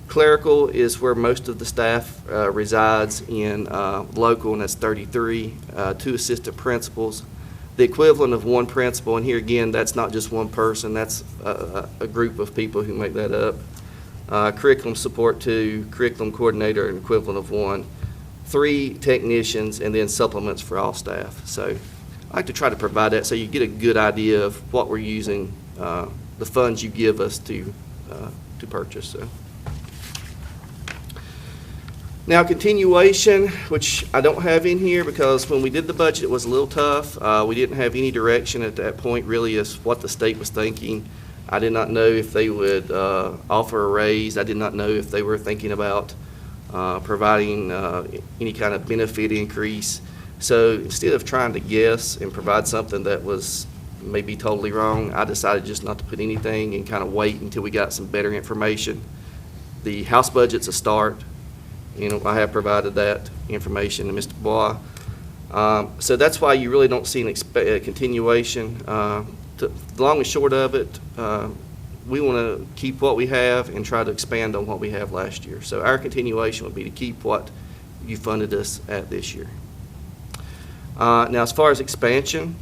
Clerical is where most of the staff resides in local, and that's 33. 2 assistant principals. The equivalent of 1 principal, and here again, that's not just one person, that's a group of people who make that up. Curriculum support 2, curriculum coordinator, an equivalent of 1. 3 technicians, and then supplements for all staff. So I like to try to provide that so you get a good idea of what we're using, the funds you give us to purchase. So. Now continuation, which I don't have in here because when we did the budget it was a little tough. We didn't have any direction at that point really as what the state was thinking. I did not know if they would offer a raise. I did not know if they were thinking about providing any kind of benefit increase. So instead of trying to guess and provide something that was maybe totally wrong, I decided just not to put anything and kind of wait until we got some better information. The House budget's a start. You know, I have provided that information to Mr. Bois. So that's why you really don't see a continuation. The long and short of it, we want to keep what we have and try to expand on what we have last year. So our continuation would be to keep what you funded us at this year. Now, as far as expansion,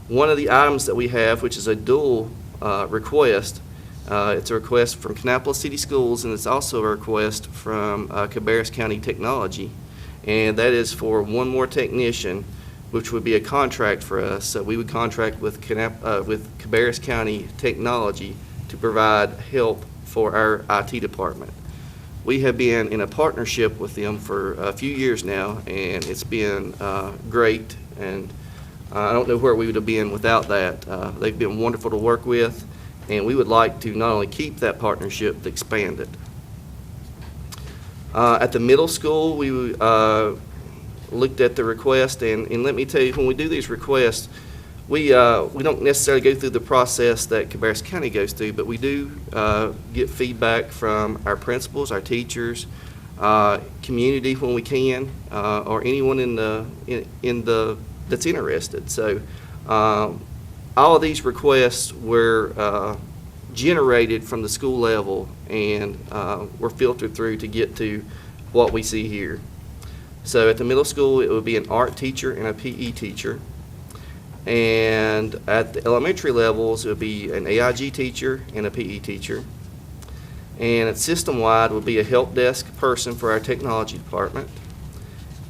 one of the items that we have, which is a dual request, it's a request from Kannapolis City Schools, and it's also a request from Cabarrus County Technology, and that is for 1 more technician, which would be a contract for us. So we would contract with Cabarrus County Technology to provide help for our IT department. We have been in a partnership with them for a few years now, and it's been great, and I don't know where we would have been without that. They've been wonderful to work with, and we would like to not only keep that partnership, but expand it. At the middle school, we looked at the request, and let me tell you, when we do these requests, we don't necessarily go through the process that Cabarrus County goes through, but we do get feedback from our principals, our teachers, community when we can, or anyone that's interested. So all of these requests were generated from the school level and were filtered through to get to what we see here. So at the middle school, it would be an art teacher and a PE teacher. And at the elementary levels, it would be an AIG teacher and a PE teacher. And at system-wide would be a help desk person for our technology department.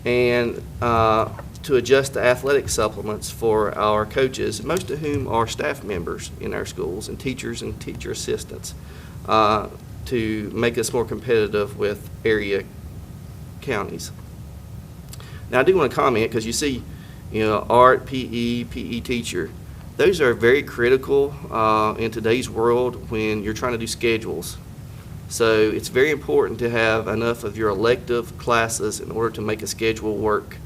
And to adjust the athletic supplements for our coaches, most of whom are staff members in our schools, and teachers and teacher assistants, to make us more competitive with area counties. Now, I do want to comment, because you see, art, PE teacher, those are very critical in today's world when you're trying to do schedules. So it's very important to have enough of your elective classes in order to make a schedule work.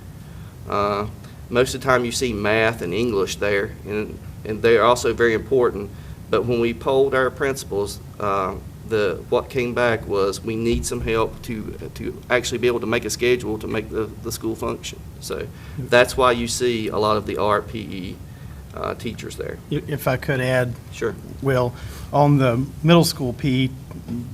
Most of the time you see math and English there, and they're also very important. But when we polled our principals, what came back was we need some help to actually be able to make a schedule to make the school function. So that's why you see a lot of the art PE teachers there. If I could add. Sure. Will, on the middle school PE,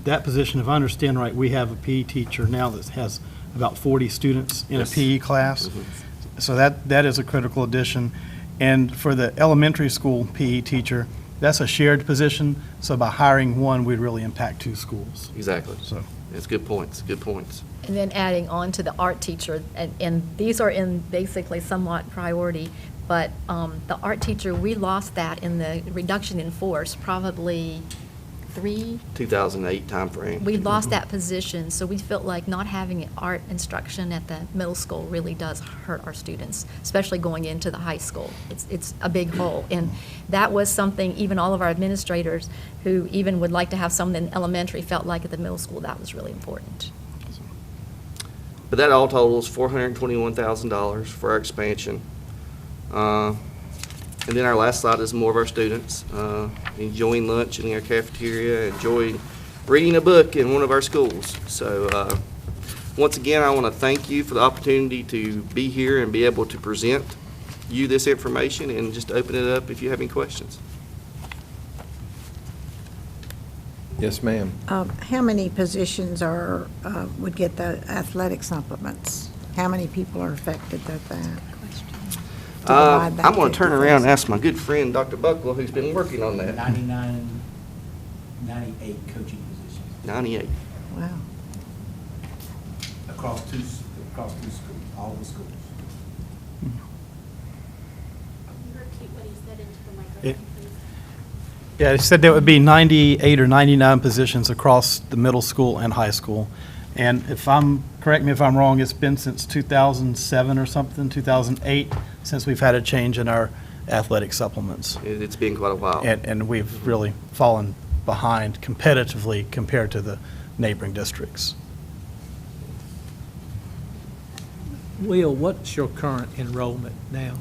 that position, if I understand right, we have a PE teacher now that has about 40 students in Yes. a PE class. Mhm. So that is a critical addition. And for the elementary school PE teacher, that's a shared position, so by hiring one, we'd really impact two schools. Exactly. So. It's good points, good points. And then adding on to the art teacher, and these are in basically somewhat priority, but the art teacher, we lost that in the reduction in force, probably 2008 timeframe. We lost that position, so we felt like not having art instruction at the middle school really does hurt our students, especially going into the high school. It's a big hole, and that was something even all of our administrators who even would like to have someone in elementary felt like at the middle school that was really important. But that all totals $421,000 for our expansion. And then our last slide is more of our students enjoying lunch in our cafeteria, enjoying reading a book in one of our schools. So once again, I want to thank you for the opportunity to be here and be able to present you this information, and just open it up if you have any questions. Yes, ma'am. How many positions would get the athletic supplements? How many people are affected at that? I'm going to turn around and ask my good friend, Dr. Buckle, who's been working on that. 98 coaching positions. 98. Wow. Across two schools, all the schools. Yeah, I said there would be 98 or 99 positions across the middle school and high school. And correct me if I'm wrong, it's been since 2007 or something, 2008, since we've had a change in our athletic supplements. It's been quite a while. And we've really fallen behind competitively compared to the neighboring districts. Will, what's your current enrollment now?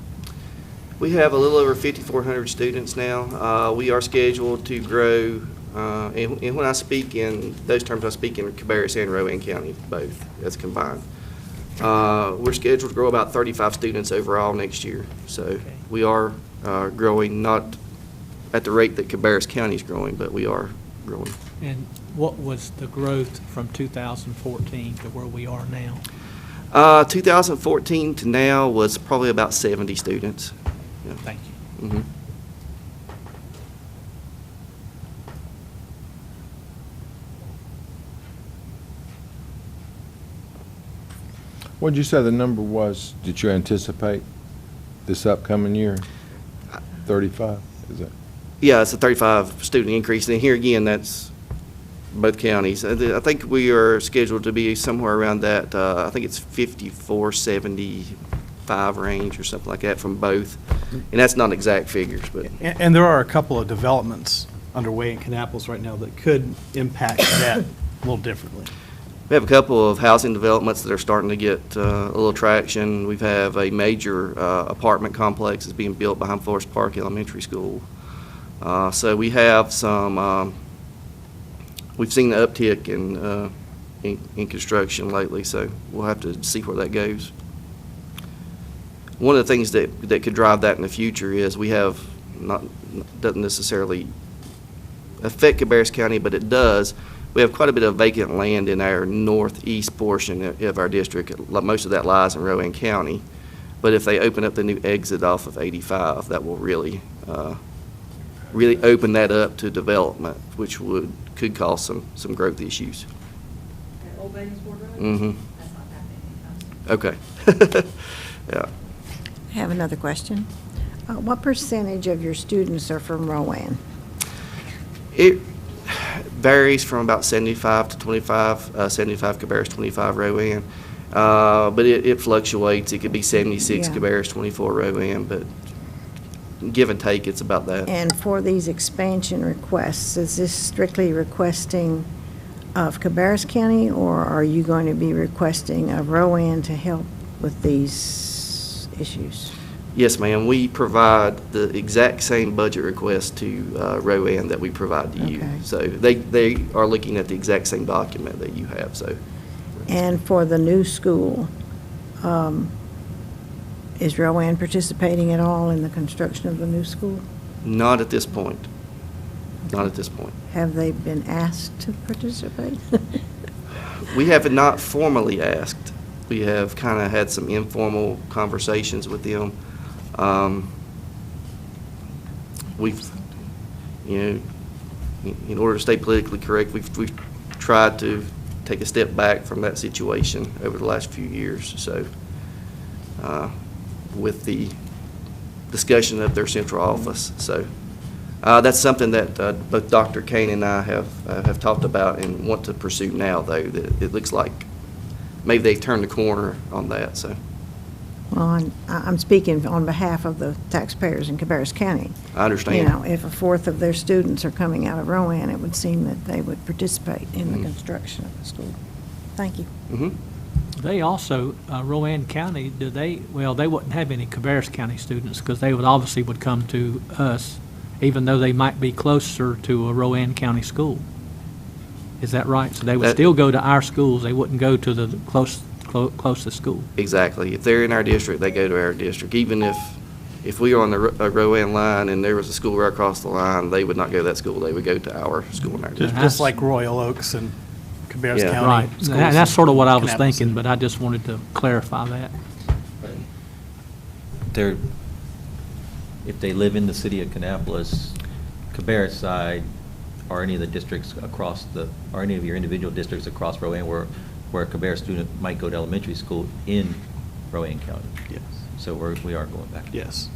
We have a little over 5,400 students now. We are scheduled to grow, and when I speak in those terms, I speak in Cabarrus and Rowan County, both as combined. We're scheduled to grow about 35 students overall next year. So we are growing, not at the rate that Cabarrus County is growing, but we are growing. And what was the growth from 2014 to where we are now? 2014 to now was probably about 70 students. Yeah. Thank you. Mm-hmm. What did you say the number was that you anticipate this upcoming year? 35, is that? Yeah, it's a 35 student increase, and here again, that's both counties. I think we are scheduled to be somewhere around that, I think it's 5475 range or something like that from both. And that's not exact figures, but. And there are a couple of developments underway in Kannapolis right now that could impact that a little differently. We have a couple of housing developments that are starting to get a little traction. We have a major apartment complex that's being built behind Forest Park Elementary School. So we have some, we've seen an uptick in construction lately, so we'll have to see where that goes. One of the things that could drive that in the future is we have, doesn't necessarily affect Cabarrus County, but it does. We have quite a bit of vacant land in our northeast portion of our district. Most of that lies in Rowan County. But if they open up the new exit off of 85, that will really open that up to development, which could cause some growth issues. Old Badensport Road? Mm-hmm. That's not that Okay. Yeah. I have another question. What percentage of your students are from Rowan? It varies from about 75 to 25, 75 Cabarrus, 25 Rowan. But it fluctuates. It could be 76 Yeah. Cabarrus, 24 Rowan, but give and take, it's about that. And for these expansion requests, is this strictly requesting of Cabarrus County, or are you going to be requesting of Rowan to help with these issues? Yes, ma'am. We provide the exact same budget request to Rowan that we provide to you. Okay. So they are looking at the exact same document that you have, so. And for the new school, is Rowan participating at all in the construction of the new school? Not at this point. Not at this point. Have they been asked to participate? We have not formally asked. We have kind of had some informal conversations with them. We've, in order to stay politically correct, we've tried to take a step back from that situation over the last few years. So, with the discussion of their central office, so that's something that both Dr. Cain and I have talked about and want to pursue now. Though that it looks like maybe they turned the corner on that. So. Well, I'm speaking on behalf of the taxpayers in Cabarrus County. I understand. If a fourth of their students are coming out of Rowan, it would seem that they would participate in the construction of the school. Thank you. Mm-hmm. They also, Rowan County, they wouldn't have any Cabarrus County students because they would come to us, even though they might be closer to a Rowan County school. Is that right? So they would still go to our schools, they wouldn't go to the closest school? Exactly. If they're in our district, they go to our district. Even if we are on the Rowan line and there was a school right across the line, they would not go to that school. They would go to our school in our district. Just like Royal Oaks and Cabarrus Yeah. County. Right. schools And that's sort of what I was in thinking, but I just wanted to clarify that. If they live in the city of Kannapolis, Cabarrus side, or any of the districts or any of your individual districts across Rowan where a Cabarrus student might go to elementary school in Rowan County. Yes. So we are going back. Yes.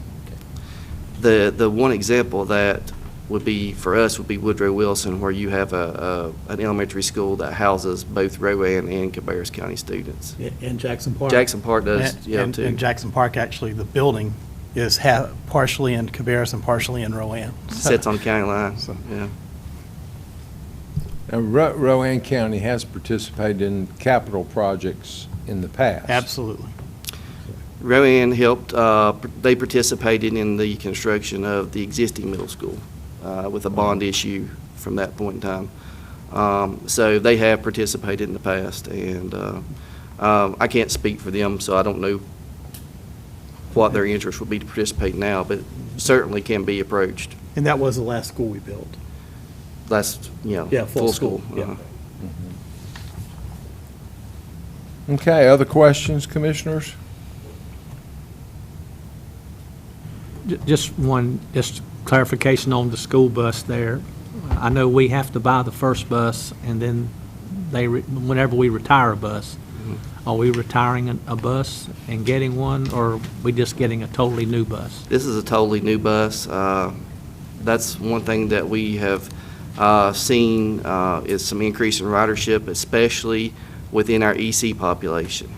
Okay. The one example that would be, for us, would be Woodrow Wilson, where you have an elementary school that houses both Rowan and Cabarrus County students. And Jackson Park. Jackson Park does, And too. Jackson Park, actually, the building is partially in Cabarrus and partially in Rowan. Sits on the county line, So- yeah. Now, Rowan County has participated in capital projects in the past. Absolutely. Rowan helped, they participated in the construction of the existing middle school with a bond issue from that point in time. So they have participated in the past, and I can't speak for them, so I don't know what their interest would be to participate now, but certainly can be approached. And that was the last school we built. That's, Yeah, full school, yeah. uh-huh. Okay, other questions, commissioners? Just clarification on the school bus there. I know we have to buy the first bus, and then whenever we retire a bus, are we retiring a bus and getting one, or are we just getting a totally new bus? This is a totally new bus. That's one thing that we have seen is some increase in ridership, especially within our EC population.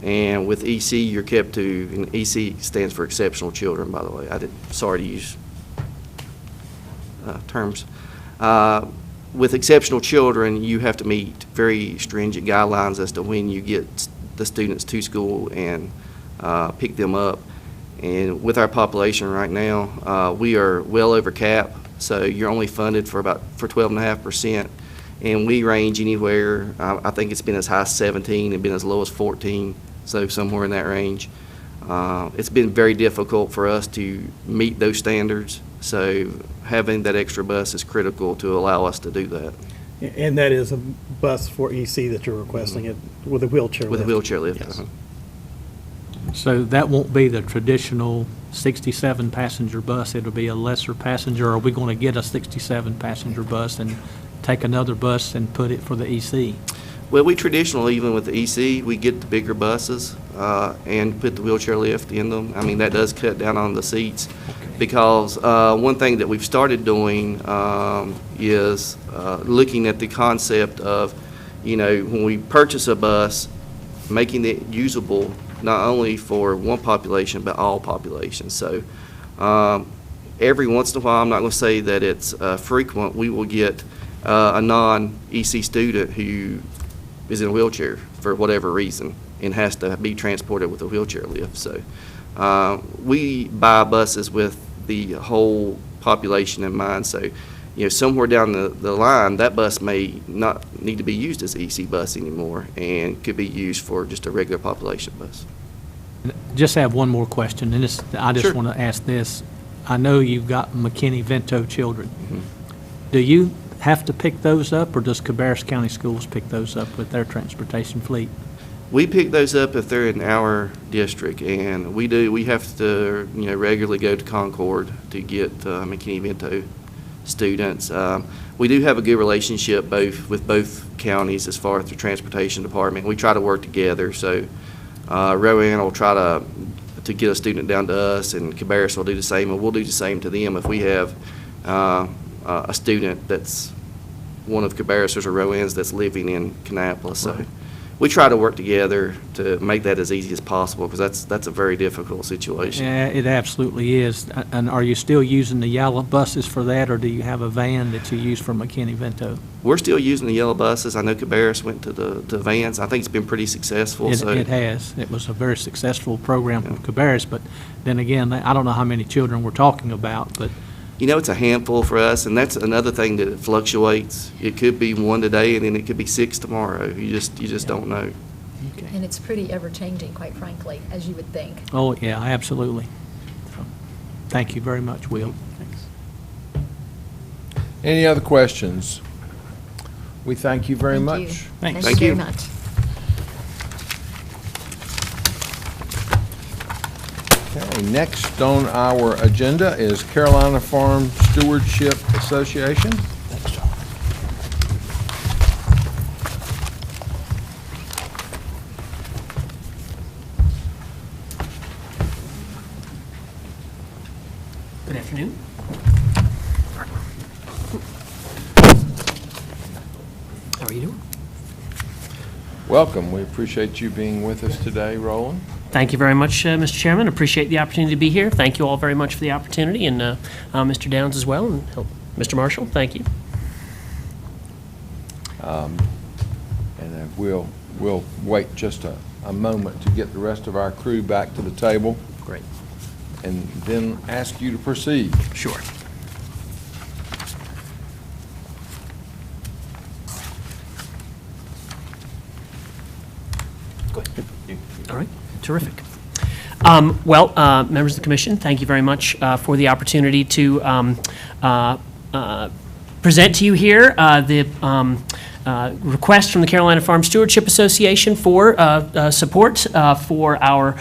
And with EC, you're kept to, and EC stands for Exceptional Children, by the way. Sorry to use terms. With exceptional children, you have to meet very stringent guidelines as to when you get the students to school and pick them up. And with our population right now, we are well over cap, so you're only funded for 12.5%. And we range anywhere, I think it's been as high as 17 and been as low as 14, so somewhere in that range. It's been very difficult for us to meet those standards, so having that extra bus is critical to allow us to do that. And that is a bus for EC that you're requesting it with a wheelchair lift? With a wheelchair lift. Yes. So that won't be the traditional 67-passenger bus, it'll be a lesser passenger, or are we going to get a 67-passenger bus and take another bus and put it for the EC? Well, we traditionally, even with the EC, we get the bigger buses and put the wheelchair lift in them. I mean, that does cut down on the seats. Because one thing that we've started doing is looking at the concept of, when we purchase a bus, making it usable not only for one population, but all populations. So every once in a while, I'm not going to say that it's frequent, we will get a non-EC student who is in a wheelchair for whatever reason and has to be transported with a wheelchair lift. So We buy buses with the whole population in mind, so, somewhere down the line, that bus may not need to be used as an EC bus anymore and could be used for just a regular population bus. Just have one more question, and I just Sure. want to ask this. I know you've got McKinney-Vento children. Mm-hmm. Do you have to pick those up, or does Cabarrus County Schools pick those up with their transportation fleet? We pick those up if they're in our district, and we have to, regularly go to Concord to get McKinney-Vento students. We do have a good relationship with both counties as far as the transportation department. We try to work together, so Rowan will try to get a student down to us, and Cabarrus will do the same, and we'll do the same to them if we have a student that's one of Cabarrus or Rowan's that's living in Kannapolis. So we try to work together to make that as easy as possible, because that's a very difficult situation. Yeah, it absolutely is. And are you still using the yellow buses for that, or do you have a van that you use for McKinney-Vento? We're still using the yellow buses. I know Cabarrus went to the vans. I think it's been pretty successful. It has. It was a very successful program from Cabarrus, but then again, I don't know how many children we're talking about, but It's a handful for us, and that's another thing that it fluctuates. It could be one today, and then it could be 6 tomorrow. You just don't know. And it's pretty ever-changing, quite frankly, as you would think. oh, yeah, absolutely. So, thank you very much, Will. Any other questions? We thank you very Thank you. much. Thank Thank you you. very much. Okay, next on our agenda is Carolina Farm Stewardship Association. Good afternoon. How are you doing? Welcome. We appreciate you being with us today, Roland. Thank you very much, Mr. Chairman. Appreciate the opportunity to be here. Thank you all very much for the opportunity, and Mr. Downs as well, and Mr. Marshall, thank you. And we'll wait just a moment to get the rest of our crew back to the table. Great. And then ask you to proceed. Sure. Go ahead. All right, terrific. Members of the commission, thank you very much for the opportunity to present to you here the request from the Carolina Farm Stewardship Association for support for our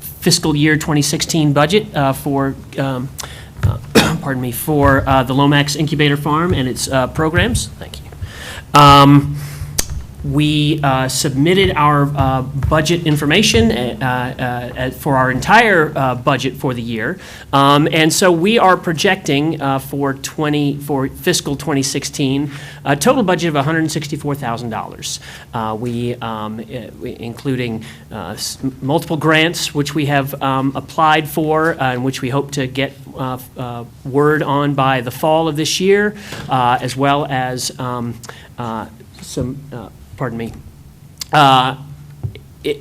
fiscal year 2016 budget for the Lomax Incubator Farm and its programs. Thank you. We submitted our budget information for our entire budget for the year, and so we are projecting for fiscal 2016 a total budget of $164,000. Including multiple grants which we have applied for and which we hope to get word on by the fall of this year, as well as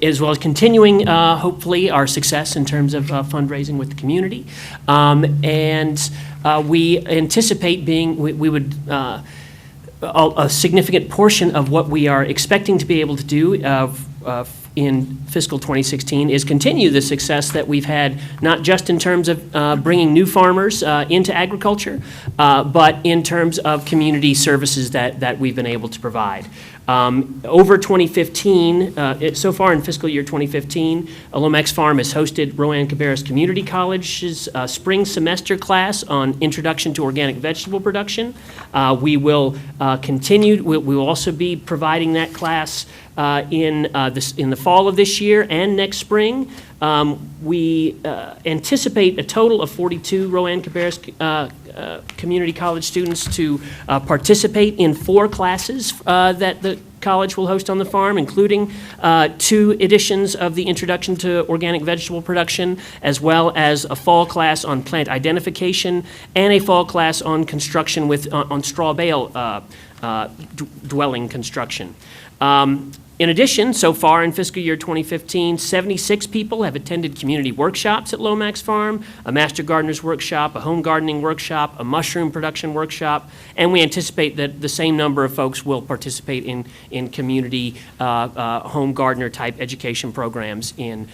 as well as continuing, hopefully, our success in terms of fundraising with the community. We anticipate a significant portion of what we are expecting to be able to do in fiscal 2016 is continue the success that we've had, not just in terms of bringing new farmers into agriculture, but in terms of community services that we've been able to provide. Over 2015, so far in fiscal year 2015, Lomax Farm has hosted Rowan Cabarrus Community College's spring semester class on Introduction to Organic Vegetable Production. We will continue. We will also be providing that class in the fall of this year and next spring. We anticipate a total of 42 Rowan Cabarrus Community College students to participate in 4 classes that the college will host on the farm, including 2 editions of the Introduction to Organic Vegetable Production, as well as a fall class on plant identification and a fall class on construction on straw bale dwelling construction. In addition, so far in fiscal year 2015, 76 people have attended community workshops at Lomax Farm, a master gardener's workshop, a home gardening workshop, a mushroom production workshop, and we anticipate that the same number of folks will participate in community home gardener type education programs in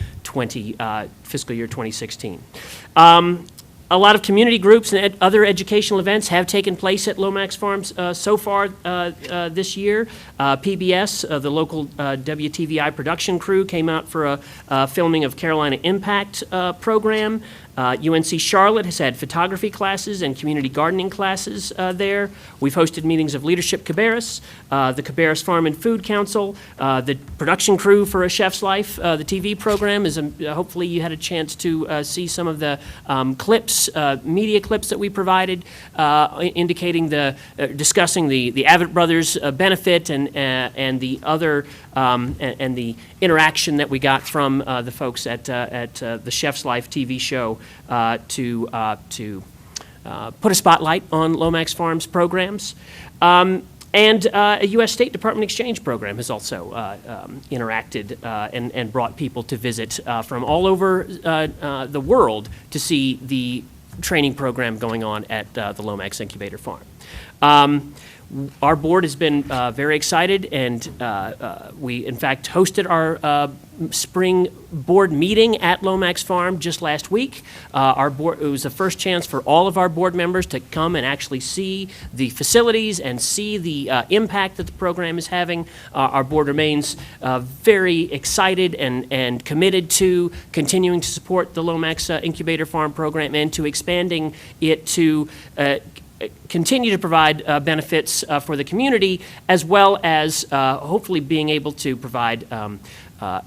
fiscal year 2016. A lot of community groups and other educational events have taken place at Lomax Farms so far this year. PBS, the local WTVI production crew, came out for a filming of Carolina Impact program. UNC Charlotte has had photography classes and community gardening classes there. We've hosted meetings of Leadership Cabarrus, the Cabarrus Farm and Food Council, the production crew for A Chef's Life, the TV program. Hopefully you had a chance to see some of the clips, media clips that we provided, indicating discussing the Avett Brothers benefit and the other and the interaction that we got from the folks at the Chef's Life TV show to put a spotlight on Lomax Farms programs. And a U.S. State Department exchange program has also interacted and brought people to visit from all over the world to see the training program going on at the Lomax Incubator Farm. Our board has been very excited, and we, in fact, hosted our spring board meeting at Lomax Farm just last week. It was the first chance for all of our board members to come and actually see the facilities and see the impact that the program is having. Our board remains very excited and committed to continuing to support the Lomax Incubator Farm program and to expanding it to continue to provide benefits for the community, as well as hopefully being able to provide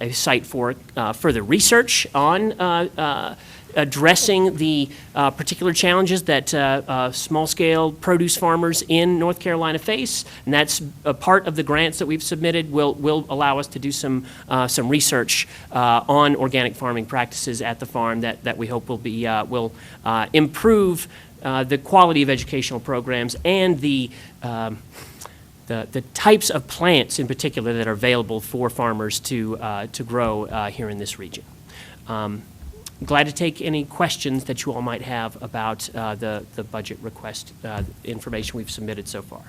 a site for further research on addressing the particular challenges that small-scale produce farmers in North Carolina face. And that's a part of the grants that we've submitted will allow us to do some research on organic farming practices at the farm that we hope will improve the quality of educational programs and the types of plants in particular that are available for farmers to grow here in this region. Glad to take any questions that you all might have about the budget request information we've submitted so far.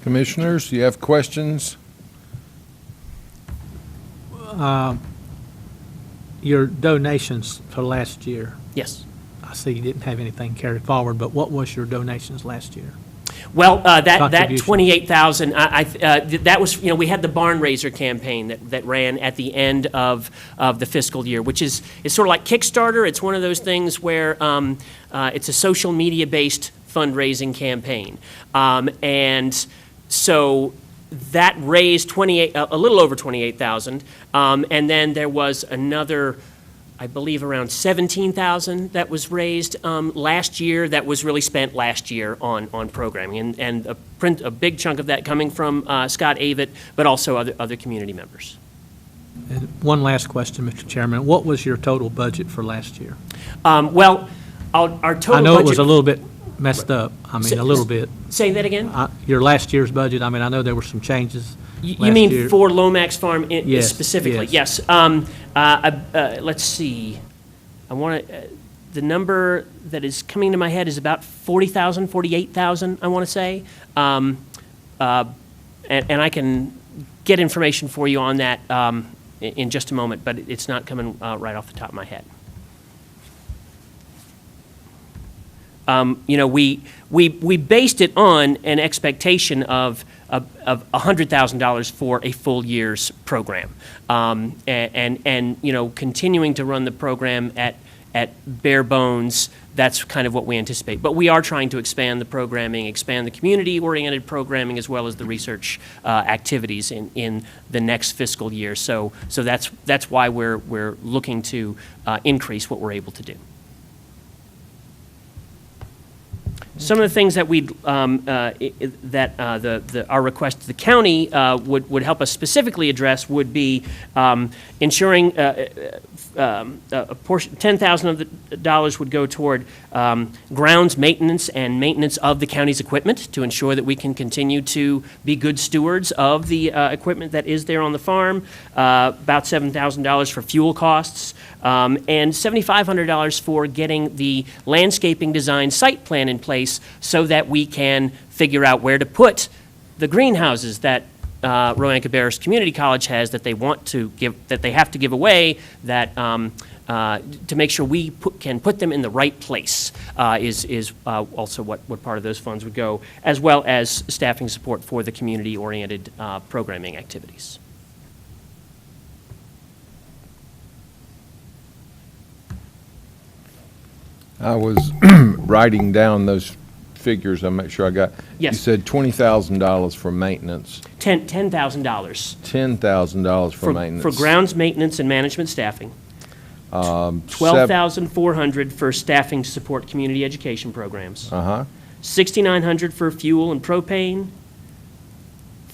Commissioners, do you have questions? Your donations for last year, Yes. I see you didn't have anything carried forward, but what was your donations last year? Well, that Contribution. 28,000, that was, we had the barn raiser campaign that ran at the end of the fiscal year, which is sort of like Kickstarter. It's one of those things where it's a social media based fundraising campaign, and so that raised a little over 28,000, and then there was another, I believe, around 17,000 that was raised last year. That was really spent last year on programming, and a big chunk of that coming from Scott Avett, but also other community members. And one last question, Mr. Chairman. What was your total budget for last year? Well, our total I know budget, it was a little bit messed up. I mean, a little bit. Say that again? Your last year's budget, I mean, I know there were some changes. You mean year. for Lomax Farm Yes, specifically? yes. Yes. Let's see. The number that is coming to my head is about 40,000, 48,000, I want to say. And I can get information for you on that in just a moment, but it's not coming right off the top of my head. We based it on an expectation of $100,000 for a full year's program, and continuing to run the program at bare bones. That's kind of what we anticipate. But we are trying to expand the programming, expand the community-oriented programming, as well as the research activities in the next fiscal year. So that's why we're looking to increase what we're able to do. Some of the things that our request to the county would help us specifically address would be ensuring a portion, $10,000 of the dollars would go toward grounds maintenance and maintenance of the county's equipment to ensure that we can continue to be good stewards of the equipment that is there on the farm. About $7,000 for fuel costs, and $7,500 for getting the landscaping design site plan in place so that we can figure out where to put the greenhouses that Rowan Cabarrus Community College has that they want to give, that they have to give away, that to make sure we can put them in the right place is also what part of those funds would go, as well as staffing support for the community-oriented programming activities. I was writing down those figures, I'll make sure I got. Yes. You said $20,000 for maintenance. $10,000. $10,000 for maintenance. For grounds maintenance and management staffing. $12,400 for staffing to support community education programs. $6,900 for fuel and propane.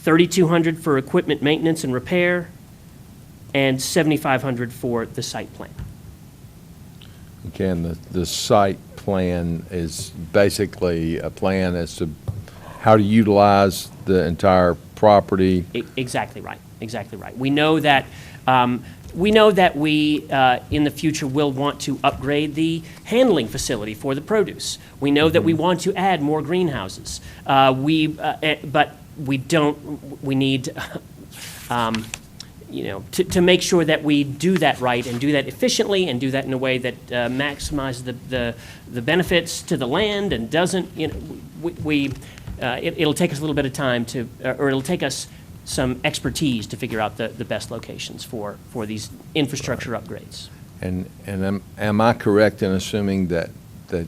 $3,200 for equipment maintenance and repair, and $7,500 for the site plan. Again, the site plan is basically a plan as to how to utilize the entire property. Exactly right. Exactly right. We know that we in the future will want to upgrade the handling facility for the produce. We know that we want to add more greenhouses. But we don't. We need. To make sure that we do that right and do that efficiently and do that in a way that maximizes the benefits to the land and doesn't, it'll take us a little bit of time or it'll take us some expertise to figure out the best locations for these infrastructure upgrades. And am I correct in assuming that the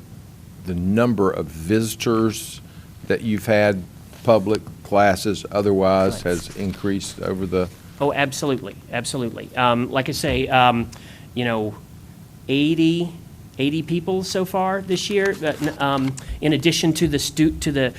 number of visitors that you've had, public classes, otherwise, has increased over the? Oh, absolutely, absolutely. Like I say, 80 people so far this year. In addition to the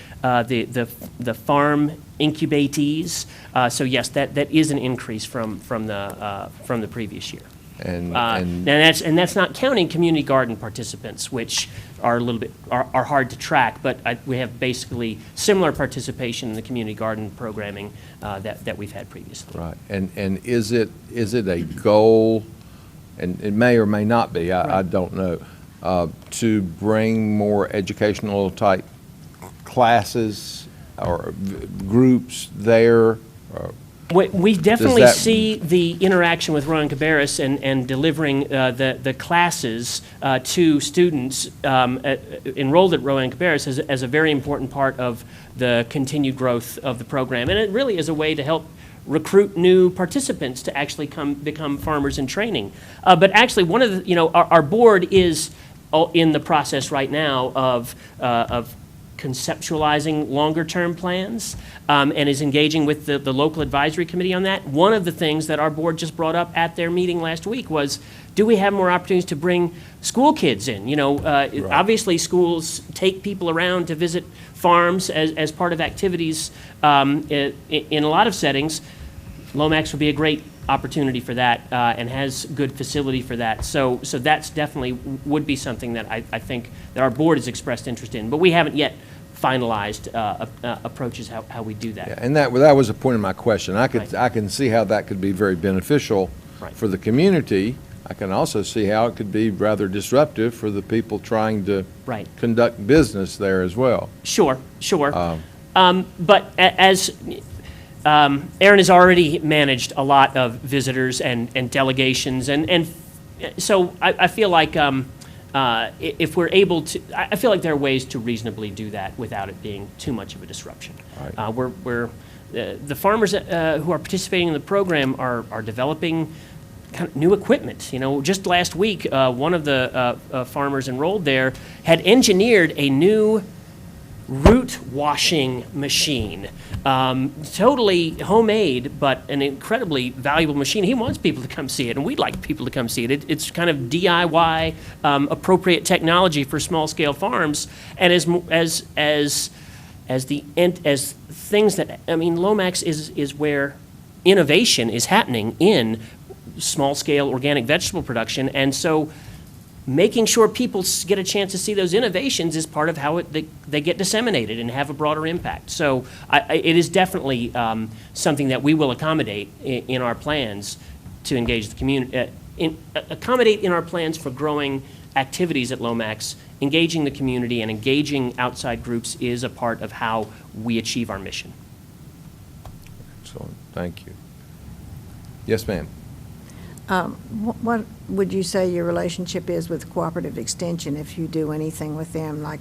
farm incubatees. So yes, that is an increase from the previous year. And that's not counting community garden participants, which are a little bit are hard to track. But we have basically similar participation in the community garden programming that we've had previously. Right. And is it a goal, and it may or may not be, I don't know, to bring more educational type classes or groups there? We definitely see the interaction with Rowan Cabarrus and delivering the classes to students enrolled at Rowan Cabarrus as a very important part of the continued growth of the program. And it really is a way to help recruit new participants to actually become farmers in training. But actually, one of the, our board is in the process right now of conceptualizing longer-term plans and is engaging with the local advisory committee on that. One of the things that our board just brought up at their meeting last week was, do we have more opportunities to bring school kids in? Obviously schools take people around to visit farms as part of activities in a lot of settings. Lomax would be a great opportunity for that and has good facility for that. So that's definitely would be something that I think that our board has expressed interest in, but we haven't yet finalized approaches how we do that. Yeah, and that was a point of my question. I can see how that could be very beneficial for the community. I can also see how it could be rather disruptive for the people trying to conduct business there as well. Sure. But as Aaron has already managed a lot of visitors and delegations, and so I feel like if we're able to, I feel like there are ways to reasonably do that without it being too much of a disruption. Right. The farmers who are participating in the program are developing kind of new equipment. Just last week, one of the farmers enrolled there had engineered a new root washing machine. Totally homemade, but an incredibly valuable machine. He wants people to come see it, and we'd like people to come see it. It's kind of DIY, appropriate technology for small-scale farms. And as things that, I mean, Lomax is where innovation is happening in small-scale organic vegetable production, and so making sure people get a chance to see those innovations is part of how they get disseminated and have a broader impact. So it is definitely something that we will accommodate in our plans to engage the community, accommodate in our plans for growing activities at Lomax. Engaging the community and engaging outside groups is a part of how we achieve our mission. Excellent, thank you. Yes, ma'am. What would you say your relationship is with Cooperative Extension, if you do anything with them, like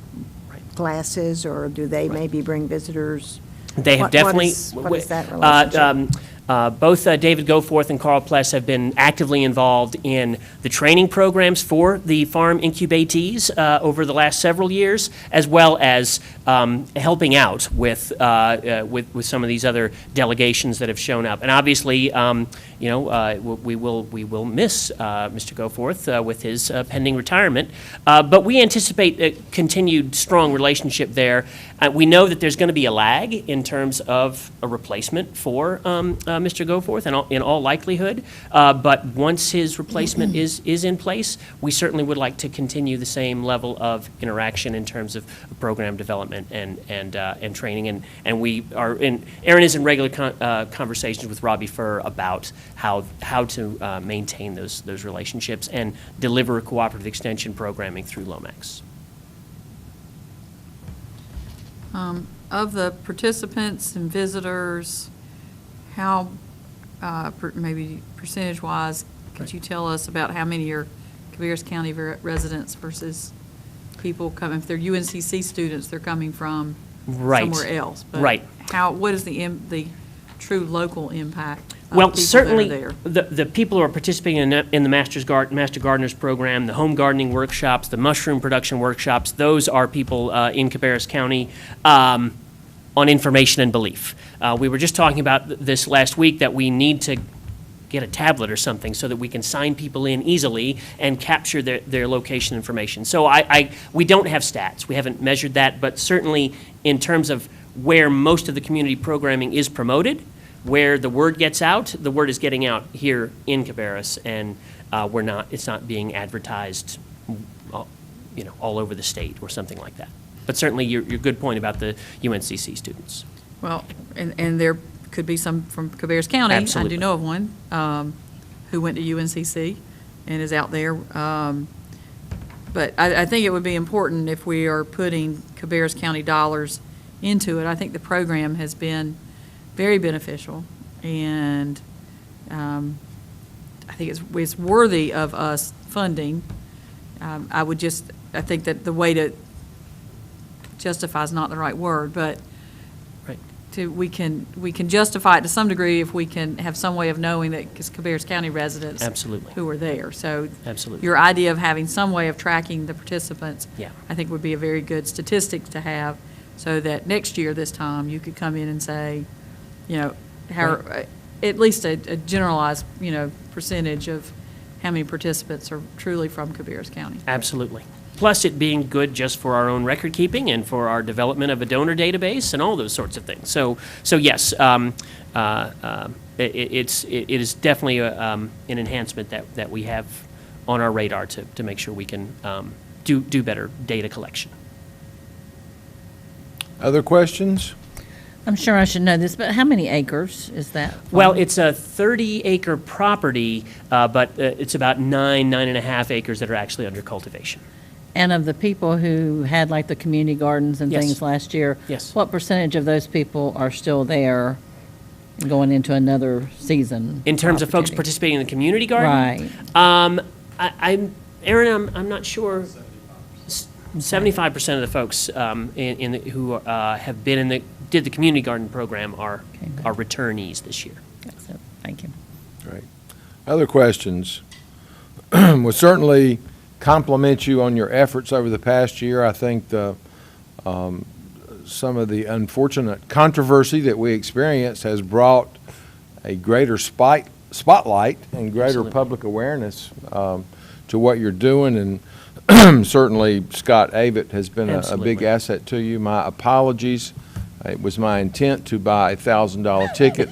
classes, or do they maybe bring visitors? They have definitely. What is that relationship? Both David Goforth and Carl Pless have been actively involved in the training programs for the farm incubatees over the last several years, as well as helping out with some of these other delegations that have shown up. And obviously, we will miss Mr. Goforth with his pending retirement, but we anticipate a continued strong relationship there. We know that there's going to be a lag in terms of a replacement for Mr. Goforth, in all likelihood. But once his replacement is in place, we certainly would like to continue the same level of interaction in terms of program development and training. And we are Aaron is in regular conversations with Robbie Furr about how to maintain those relationships and deliver cooperative extension programming through Lomax. Of the participants and visitors, how, maybe percentage-wise, could you tell us about how many are Cabarrus County residents versus people coming, if they're UNCC students, they're coming from somewhere else? But right. What is the true local impact of Well, people certainly, that are there? the people who are participating in the Master Gardeners program, the home gardening workshops, the mushroom production workshops, those are people in Cabarrus County on information and belief. We were just talking about this last week, that we need to get a tablet or something so that we can sign people in easily and capture their location information. So we don't have stats. We haven't measured that, but certainly in terms of where most of the community programming is promoted, where the word gets out, the word is getting out here in Cabarrus, and it's not being advertised, all over the state or something like that. But certainly your good point about the UNCC students. Well, and there could be some from Cabarrus County. Absolutely. I do know of one who went to UNCC and is out there. But I think it would be important if we are putting Cabarrus County dollars into it. I think the program has been very beneficial, and I think it's worthy of us funding. I think that the way to justify is not the right word, but we can justify it to some degree if we can have some way of knowing that it's Cabarrus County residents Absolutely. who are there. So Absolutely. your idea of having some way of tracking the participants, Yeah. I think would be a very good statistic to have, so that next year this time you could come in and say, at least a generalized, percentage of how many participants are truly from Cabarrus County. Absolutely. Plus it being good just for our own record keeping and for our development of a donor database and all those sorts of things. So yes, it is definitely an enhancement that we have on our radar to make sure we can do better data collection. Other questions? I'm sure I should know this, but how many acres is that? Well, it's a 30-acre property, but it's about 9.5 acres that are actually under cultivation. And of the people who had like the community gardens and Yes. things last year, Yes. what percentage of those people are still there going into another season? In terms of folks opportunity? participating in the community garden? Right. Aaron, I'm not sure. 75% of the folks who have been did the community garden program are returnees this year. That's it. Thank you. Great. Other questions? Well, certainly compliment you on your efforts over the past year. I think some of the unfortunate controversy that we experienced has brought a greater spotlight and greater Absolutely. public awareness to what you're doing, and certainly Scott Avett has been a big Absolutely. asset to you. My apologies. It was my intent to buy a $1,000 ticket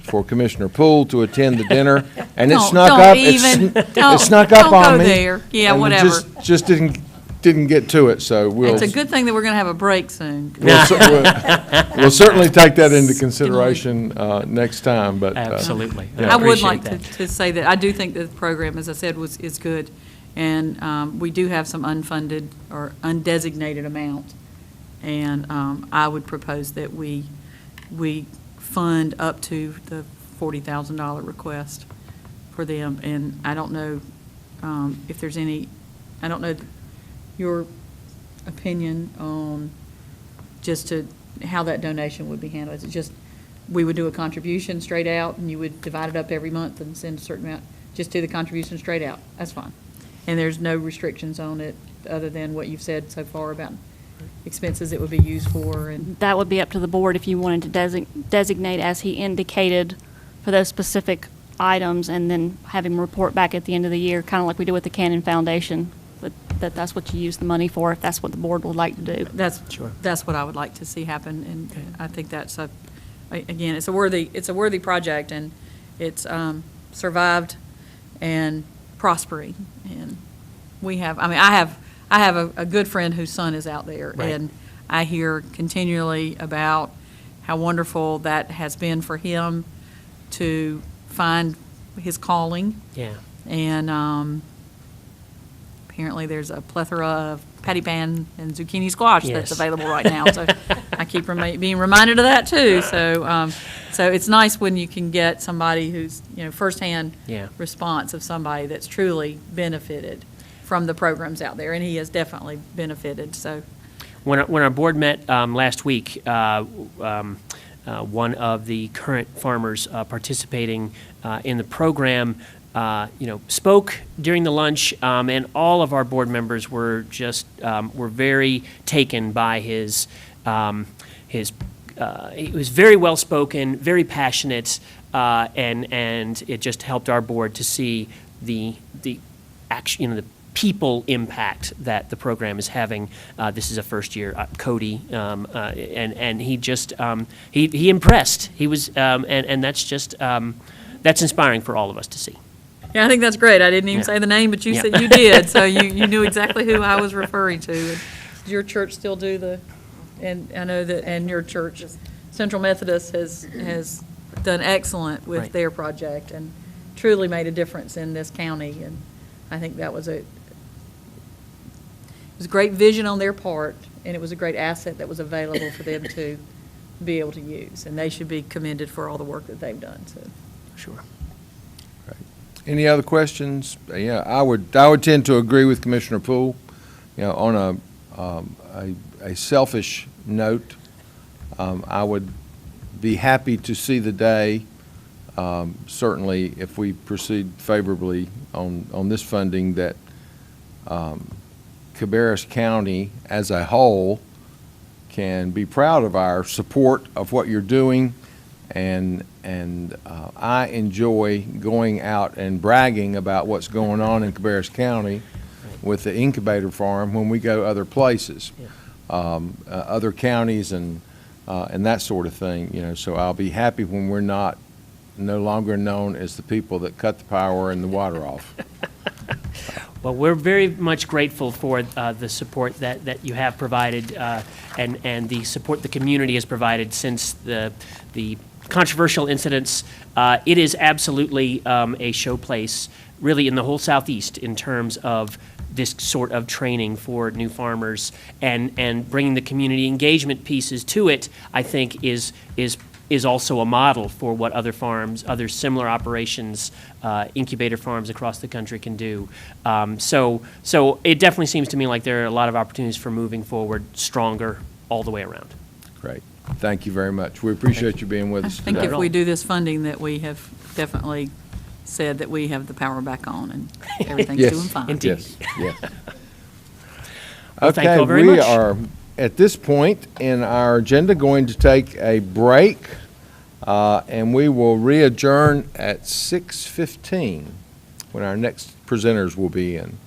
for Commissioner Poole to attend the dinner, and it Don't- snuck don't up. even- It don't- snuck up don't on go me. there. Yeah, and whatever. Just didn't get to it, so we'll. It's a good thing that we're going to have a break soon. We'll certainly take that into consideration next time, but. Absolutely. yeah. I would appreciate like that. to say that I do think that the program, as I said, is good. And we do have some unfunded or undesignated amount. And I would propose that we fund up to the $40,000 request for them. And I don't know if there's any, I don't know your opinion on just how that donation would be handled. Is it just, we would do a contribution straight out and you would divide it up every month and send a certain amount? Just do the contribution straight out, that's fine. And there's no restrictions on it other than what you've said so far about expenses it would be used for and. That would be up to the board if you wanted to designate as he indicated for those specific items, and then have him report back at the end of the year, kind of like we do with the Cannon Foundation, but that's what you use the money for, if that's what the board would like to do. That's what I would like to see happen, and I think that's again, it's a worthy project, and it's survived and prospering, and I have a good friend whose son is out there, Right. and I hear continually about how wonderful that has been for him to find his calling. Yeah. And apparently there's a plethora of patty pan and zucchini squash that's Yes. available right now. So I keep being reminded of that too. So it's nice when you can get somebody who's, firsthand Yeah. response of somebody that's truly benefited from the programs out there. And he has definitely benefited, so. When our board met last week, one of the current farmers participating in the program, spoke during the lunch, and all of our board members were just were very taken by his. He was very well spoken, very passionate, and it just helped our board to see the action, the people impact that the program is having. This is a first year, Cody, and he just he impressed. He was, and that's just that's inspiring for all of us to see. Yeah, I think that's great. I didn't even say the name, but you Yeah. said you did, so you knew exactly who I was referring to. And does your church still do and I know that, and your church, Central Methodist, has done excellent with Right. their project and truly made a difference in this county. And I think that was it was a great vision on their part, and it was a great asset that was available for them to be able to use. And they should be commended for all the work that they've done, so. Sure. Any other questions? Yeah, I would tend to agree with Commissioner Poole. On a selfish note, I would be happy to see the day, certainly if we proceed favorably on this funding, that Cabarrus County as a whole can be proud of our support of what you're doing. And I enjoy going out and bragging about what's going on in Cabarrus County with the incubator farm when we go other places, other counties and that sort of thing. So I'll be happy when we're no longer known as the people that cut the power and the water off. Well, we're very much grateful for the support that you have provided and the support the community has provided since the controversial incidents. It is absolutely a showplace, really, in the whole Southeast in terms of this sort of training for new farmers, and bringing the community engagement pieces to it, I think, is also a model for what other farms, other similar operations, incubator farms across the country can do. So it definitely seems to me like there are a lot of opportunities for moving forward stronger all the way around. Great. Thank you very much. We appreciate you being with I us think today. if we do this funding, that we have definitely said that we have the power back on and everything's Yes. doing fine. Indeed. Yes, yes. Well, thank you Okay, all very we much. are at this point in our agenda, going to take a break, and we will re-adjourn at 6:15 when our next presenters will be in.